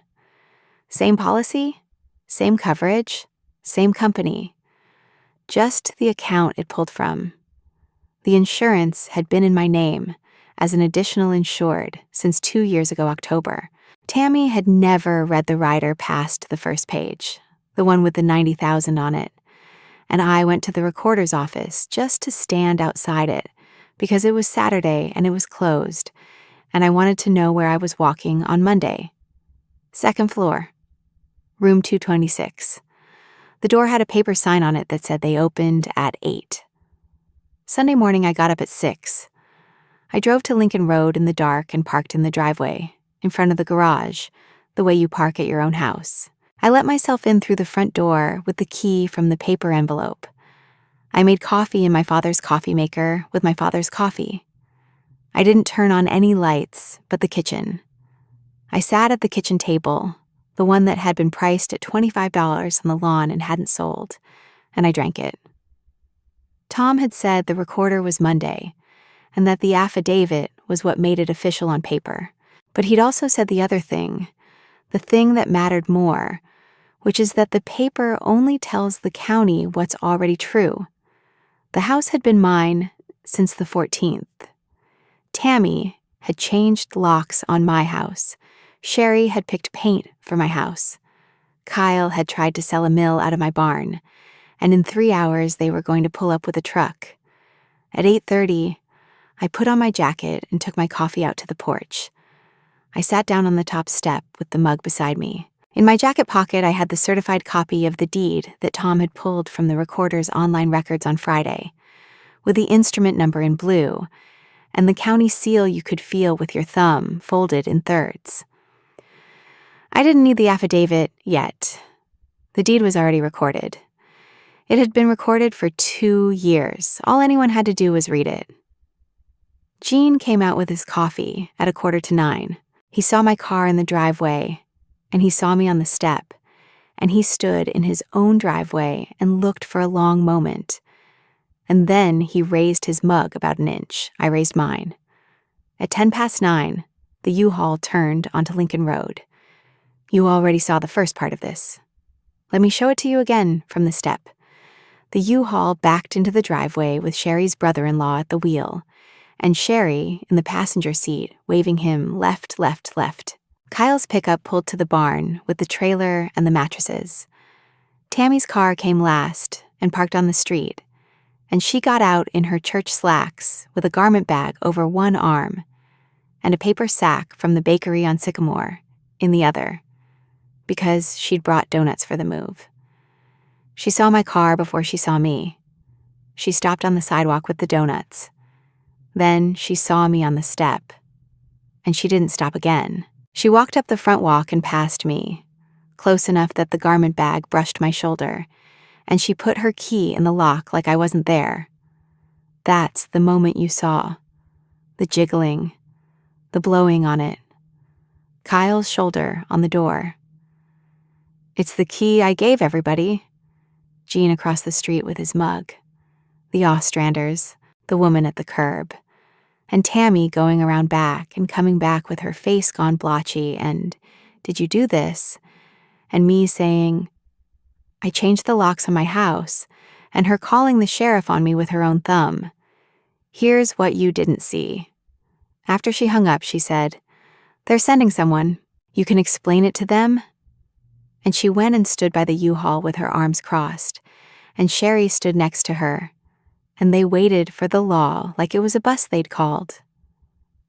Same policy, same coverage, same company. Just the account it pulled from. The insurance had been in my name as an additional insured since 2 years ago October. Tammy had never read the rider past the first page, the one with the 90,000 on it, and I went to the recorder's office just to stand outside it because it was Saturday and it was closed, and I wanted to know where I was walking on Monday. 2nd floor. Room 226. The door had a paper sign on it that said they opened at 8. Sunday morning, I got up at 6. I drove to Lincoln Road in the dark and parked in the driveway, in front of the garage, the way you park at your own house. I let myself in through the front door with the key from the paper envelope. I made coffee in my father's coffee maker with my father's coffee. I didn't turn on any lights but the kitchen. I sat at the kitchen table, the one that had been priced at $25 on the lawn and hadn't sold, and I drank it. Tom had said the recorder was Monday, and that the affidavit was what made it official on paper. But he'd also said the other thing, the thing that mattered more, which is that the paper only tells the county what's already true. The house had been mine since the 14th. Tammy had changed locks on my house. Sherry had picked paint for my house. Kyle had tried to sell a mill out of my barn, and in 3 hours they were going to pull up with a truck. At 8:30, I put on my jacket and took my coffee out to the porch. I sat down on the top step with the mug beside me. In my jacket pocket, I had the certified copy of the deed that Tom had pulled from the recorder's online records on Friday, with the instrument number in blue, and the county seal you could feel with your thumb folded in thirds. I didn't need the affidavit yet. The deed was already recorded. It had been recorded for 2 years. All anyone had to do was read it. Gene came out with his coffee at 8:45. He saw my car in the driveway, and he saw me on the step, and he stood in his own driveway and looked for a long moment. And then he raised his mug about an inch. I raised mine. At 9:10, the U-Haul turned onto Lincoln Road. You already saw the first part of this. Let me show it to you again from the step. The U-Haul backed into the driveway with Sherry's brother-in-law at the wheel, and Sherry in the passenger seat, waving him left, left, left. Kyle's pickup pulled to the barn with the trailer and the mattresses. Tammy's car came last and parked on the street, and she got out in her church slacks with a garment bag over one arm and a paper sack from the bakery on Sycamore in the other, because she'd brought donuts for the move. She saw my car before she saw me. She stopped on the sidewalk with the donuts. Then she saw me on the step, and she didn't stop again. She walked up the front walk and past me, close enough that the garment bag brushed my shoulder, and she put her key in the lock like I wasn't there. That's the moment you saw. The jiggling, the blowing on it. Kyle's shoulder on the door. It's the key I gave everybody. Gene across the street with his mug. The Ostranders, the woman at the curb, and Tammy going around back and coming back with her face gone blotchy and, "Did you do this?" And me saying, "I changed the locks on my house," and her calling the sheriff on me with her own thumb. "Here's what you didn't see." After she hung up, she said, "They're sending someone. You can explain it to them?" And she went and stood by the U-Haul with her arms crossed, and Sherry stood next to her, and they waited for the law like it was a bus they'd called.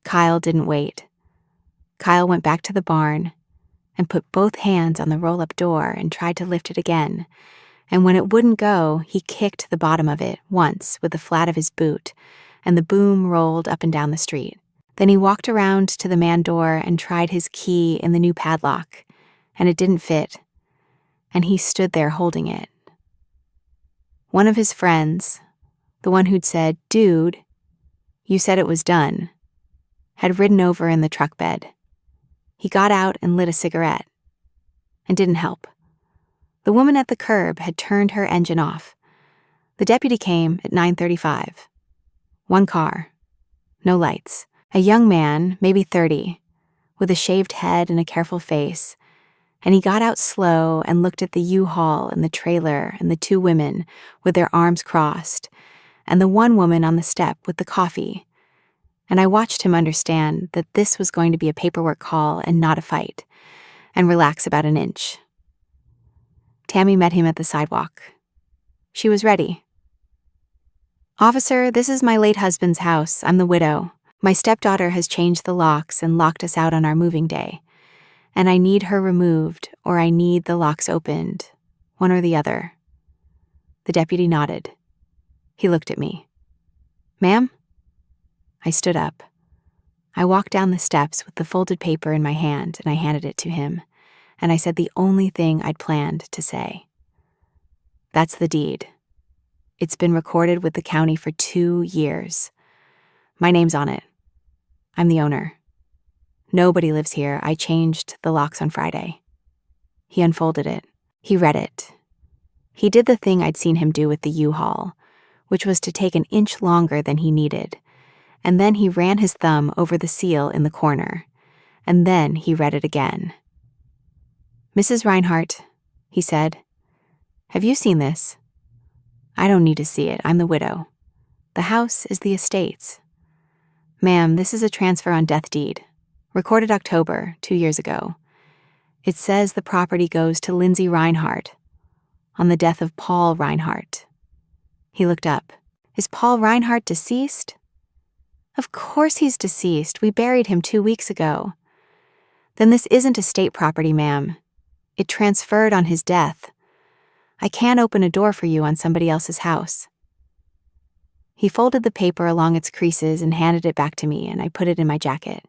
Kyle didn't wait. Kyle went back to the barn and put both hands on the roll-up door and tried to lift it again, and when it wouldn't go, he kicked the bottom of it once with the flat of his boot, and the boom rolled up and down the street. Then he walked around to the man door and tried his key in the new padlock, and it didn't fit, and he stood there holding it. One of his friends, the one who'd said, "Dude, you said it was done," had ridden over in the truck bed. He got out and lit a cigarette, and didn't help. The woman at the curb had turned her engine off. The deputy came at 9:35. One car, no lights. A young man, maybe 30, with a shaved head and a careful face, and he got out slow and looked at the U-Haul and the trailer and the two women with their arms crossed, and the one woman on the step with the coffee, and I watched him understand that this was going to be a paperwork call and not a fight, and relax about an inch. Tammy met him at the sidewalk. She was ready. "Officer, this is my late husband's house. I'm the widow. My stepdaughter has changed the locks and locked us out on our moving day, and I need her removed or I need the locks opened, one or the other." The deputy nodded. He looked at me. Ma'am? I stood up. I walked down the steps with the folded paper in my hand, and I handed it to him, and I said the only thing I'd planned to say. That's the deed. It's been recorded with the county for 2 years. My name's on it. I'm the owner. Nobody lives here. I changed the locks on Friday. He unfolded it. He read it. He did the thing I'd seen him do with the U-Haul, which was to take an inch longer than he needed, and then he ran his thumb over the seal in the corner, and then he read it again. Mrs. Reinhardt, he said, have you seen this? I don't need to see it. I'm the widow. The house is the estate's. Ma'am, this is a transfer on death deed, recorded October, 2 years ago. It says the property goes to Lindsay Reinhardt on the death of Paul Reinhardt. He looked up. Is Paul Reinhardt deceased? Of course he's deceased. We buried him 2 weeks ago. Then this isn't estate property, ma'am. It transferred on his death. I can't open a door for you on somebody else's house. He folded the paper along its creases and handed it back to me, and I put it in my jacket.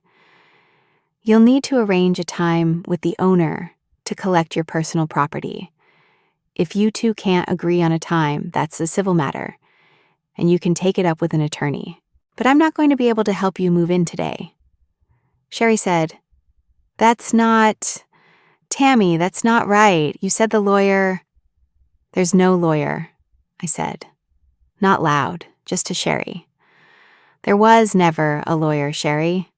You'll need to arrange a time with the owner to collect your personal property. If you two can't agree on a time, that's a civil matter, and you can take it up with an attorney. But I'm not going to be able to help you move in today. Sherry said, Tammy, that's not right. You said the lawyer. There's no lawyer, I said. Not loud, just to Sherry. There was never a lawyer, Sherry.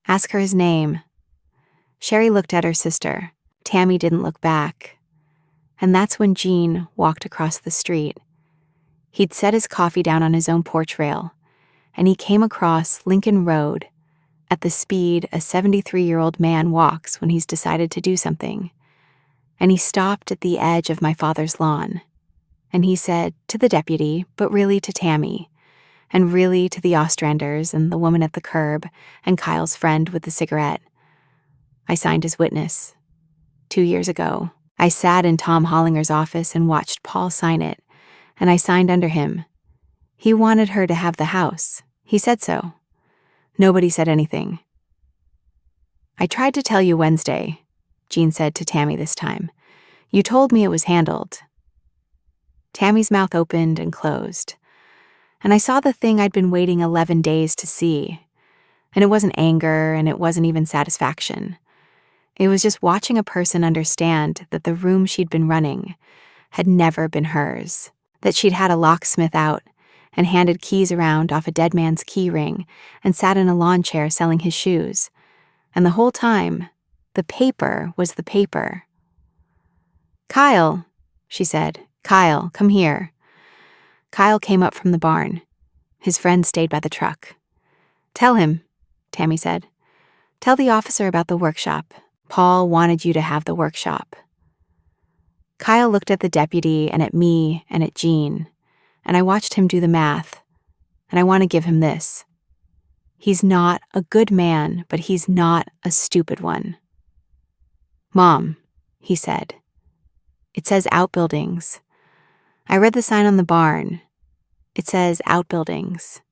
Ask her his name. Sherry looked at her sister. Tammy didn't look back. And that's when Gene walked across the street. He'd set his coffee down on his own porch rail, and he came across Lincoln Road at the speed a 73-year-old man walks when he's decided to do something. And he stopped at the edge of my father's lawn. And he said to the deputy, but really to Tammy, and really to the Ostranders and the woman at the curb and Kyle's friend with the cigarette. I signed as witness. 2 years ago, I sat in Tom Hollinger's office and watched Paul sign it, and I signed under him. He wanted her to have the house. He said so. Nobody said anything. I tried to tell you Wednesday, Gene said to Tammy this time. You told me it was handled. Tammy's mouth opened and closed, and I saw the thing I'd been waiting 11 days to see. And it wasn't anger, and it wasn't even satisfaction. It was just watching a person understand that the room she'd been running had never been hers, that she'd had a locksmith out and handed keys around off a dead man's key ring and sat in a lawn chair selling his shoes. And the whole time, the paper was the paper. Kyle, she said. Kyle, come here. Kyle came up from the barn. His friend stayed by the truck. Tell him, Tammy said. Tell the officer about the workshop. Paul wanted you to have the workshop. Kyle looked at the deputy and at me and at Gene, and I watched him do the math, and I want to give him this. He's not a good man, but he's not a stupid one. Mom, he said. It says outbuildings. I read the sign on the barn. It says outbuildings.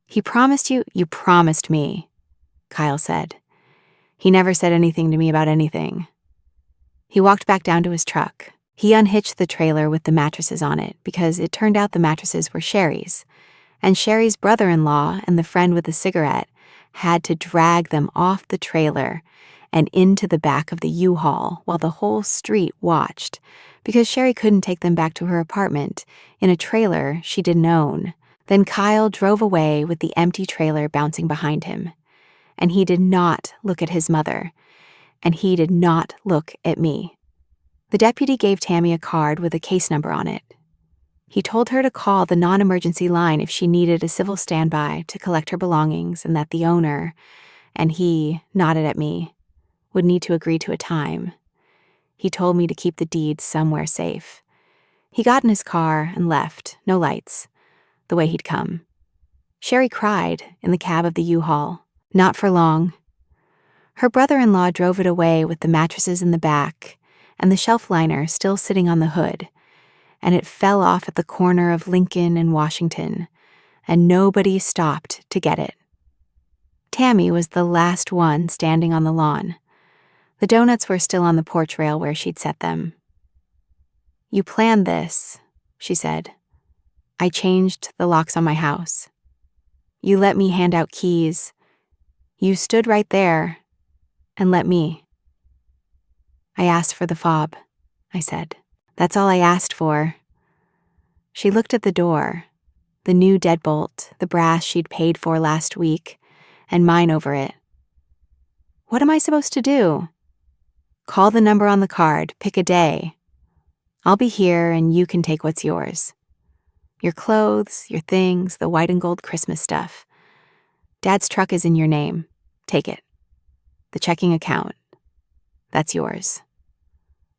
He promised you? You promised me, Kyle said. He never said anything to me about anything. He walked back down to his truck. He unhitched the trailer with the mattresses on it because it turned out the mattresses were Sherry's, and Sherry's brother-in-law and the friend with the cigarette had to drag them off the trailer and into the back of the U-Haul while the whole street watched because Sherry couldn't take them back to her apartment in a trailer she didn't own. Then Kyle drove away with the empty trailer bouncing behind him, and he did not look at his mother, and he did not look at me. The deputy gave Tammy a card with a case number on it. He told her to call the non-emergency line if she needed a civil standby to collect her belongings, and that the owner, and he nodded at me, would need to agree to a time. He told me to keep the deeds somewhere safe. He got in his car and left, no lights, the way he'd come. Sherry cried in the cab of the U-Haul. Not for long. Her brother-in-law drove it away with the mattresses in the back and the shelf liner still sitting on the hood, and it fell off at the corner of Lincoln and Washington, and nobody stopped to get it. Tammy was the last one standing on the lawn. The donuts were still on the porch rail where she'd set them. "You planned this," she said. "I changed the locks on my house. You let me hand out keys. You stood right there and let me." "I asked for the fob," I said. "That's all I asked for." She looked at the door, the new deadbolt, the brass she'd paid for last week, and mine over it. "What am I supposed to do?" "Call the number on the card, pick a day. I'll be here and you can take what's yours. Your clothes, your things, the white and gold Christmas stuff. Dad's truck is in your name. Take it. The checking account, that's yours.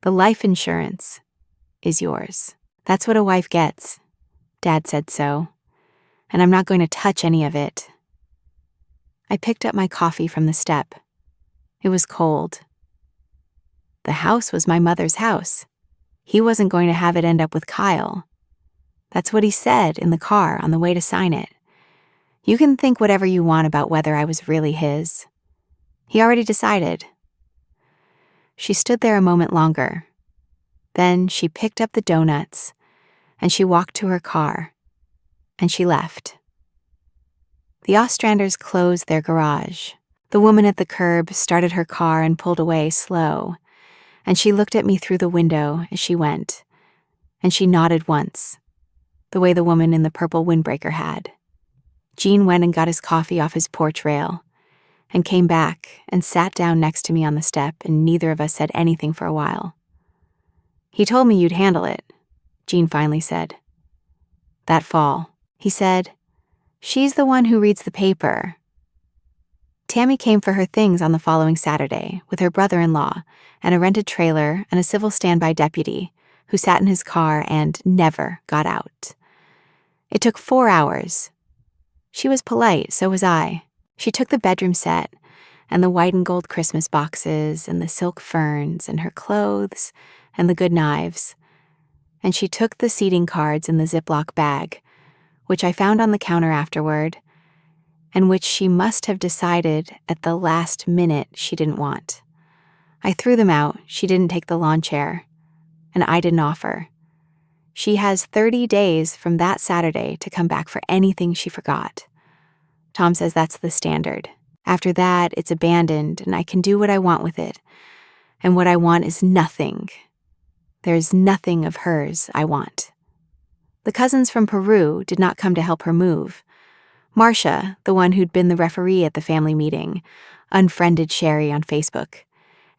The life insurance is yours. That's what a wife gets. Dad said so. And I'm not going to touch any of it." I picked up my coffee from the step. It was cold. The house was my mother's house. He wasn't going to have it end up with Kyle. That's what he said in the car on the way to sign it. You can think whatever you want about whether I was really his. He already decided. She stood there a moment longer. Then she picked up the donuts, and she walked to her car, and she left. The Ostranders closed their garage. The woman at the curb started her car and pulled away slow, and she looked at me through the window as she went, and she nodded once, the way the woman in the purple windbreaker had. Gene went and got his coffee off his porch rail, and came back and sat down next to me on the step, and neither of us said anything for a while. "He told me you'd handle it," Gene finally said. "That fall," he said. "She's the one who reads the paper." Tammy came for her things on the following Saturday with her brother-in-law and a rented trailer and a civil standby deputy who sat in his car and never got out. It took 4 hours. She was polite, so was I. She took the bedroom set and the white and gold Christmas boxes and the silk ferns and her clothes and the good knives, and she took the seating cards in the Ziploc bag, which I found on the counter afterward, and which she must have decided at the last minute she didn't want. I threw them out. She didn't take the lawn chair, and I didn't offer. She has 30 days from that Saturday to come back for anything she forgot. Tom says that's the standard. After that, it's abandoned, and I can do what I want with it. And what I want is nothing. There's nothing of hers I want. The cousins from Peru did not come to help her move. Marcia, the one who'd been the referee at the family meeting, unfriended Sherry on Facebook,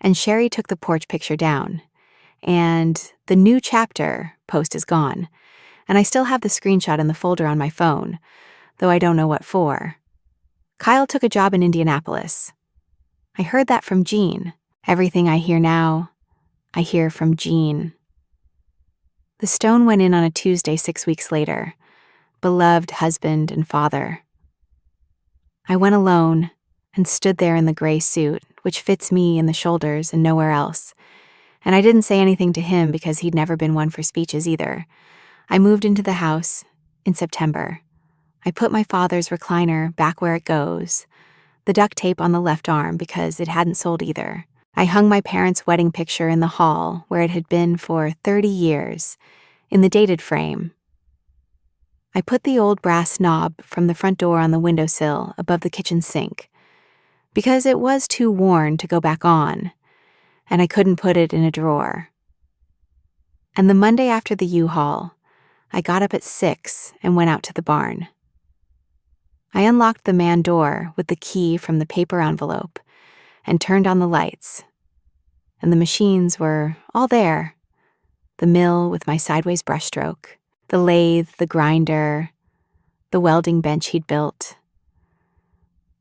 and Sherry took the porch picture down. And the new chapter post is gone, and I still have the screenshot in the folder on my phone, though I don't know what for. Kyle took a job in Indianapolis. I heard that from Gene. Everything I hear now, I hear from Gene. The stone went in on a Tuesday 6 weeks later. Beloved husband and father. I went alone and stood there in the gray suit, which fits me in the shoulders and nowhere else. And I didn't say anything to him because he'd never been one for speeches either. I moved into the house in September. I put my father's recliner back where it goes, the duct tape on the left arm because it hadn't sold either. I hung my parents' wedding picture in the hall where it had been for 30 years, in the dated frame. I put the old brass knob from the front door on the windowsill above the kitchen sink, because it was too worn to go back on, and I couldn't put it in a drawer. And the Monday after the U-Haul, I got up at 6 and went out to the barn. I unlocked the man door with the key from the paper envelope and turned on the lights. And the machines were all there. The mill with my sideways brushstroke, the lathe, the grinder, the welding bench he'd built.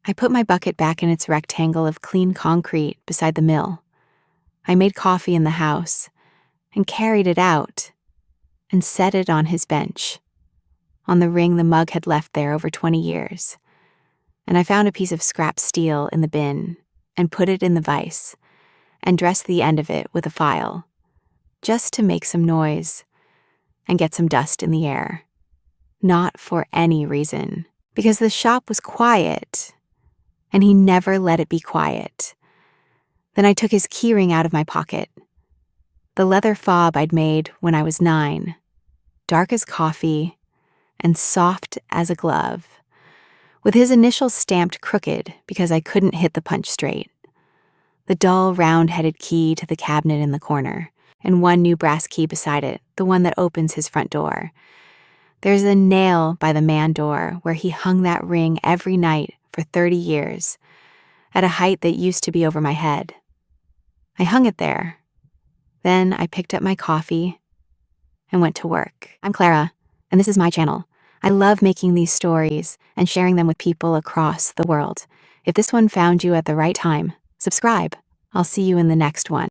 I put my bucket back in its rectangle of clean concrete beside the mill. I made coffee in the house and carried it out and set it on his bench, on the ring the mug had left there over 20 years. And I found a piece of scrap steel in the bin and put it in the vise and dressed the end of it with a file, just to make some noise, and get some dust in the air. Not for any reason, because the shop was quiet, and he never let it be quiet. Then I took his keyring out of my pocket. The leather fob I'd made when I was 9, dark as coffee and soft as a glove, with his initials stamped crooked because I couldn't hit the punch straight. The dull, round-headed key to the cabinet in the corner, and one new brass key beside it, the one that opens his front door. There's a nail by the man door where he hung that ring every night for 30 years, at a height that used to be over my head. I hung it there. Then I picked up my coffee and went to work. I'm Clara, and this is my channel. I love making these stories and sharing them with people across the world. If this one found you at the right time, subscribe. I'll see you in the next one.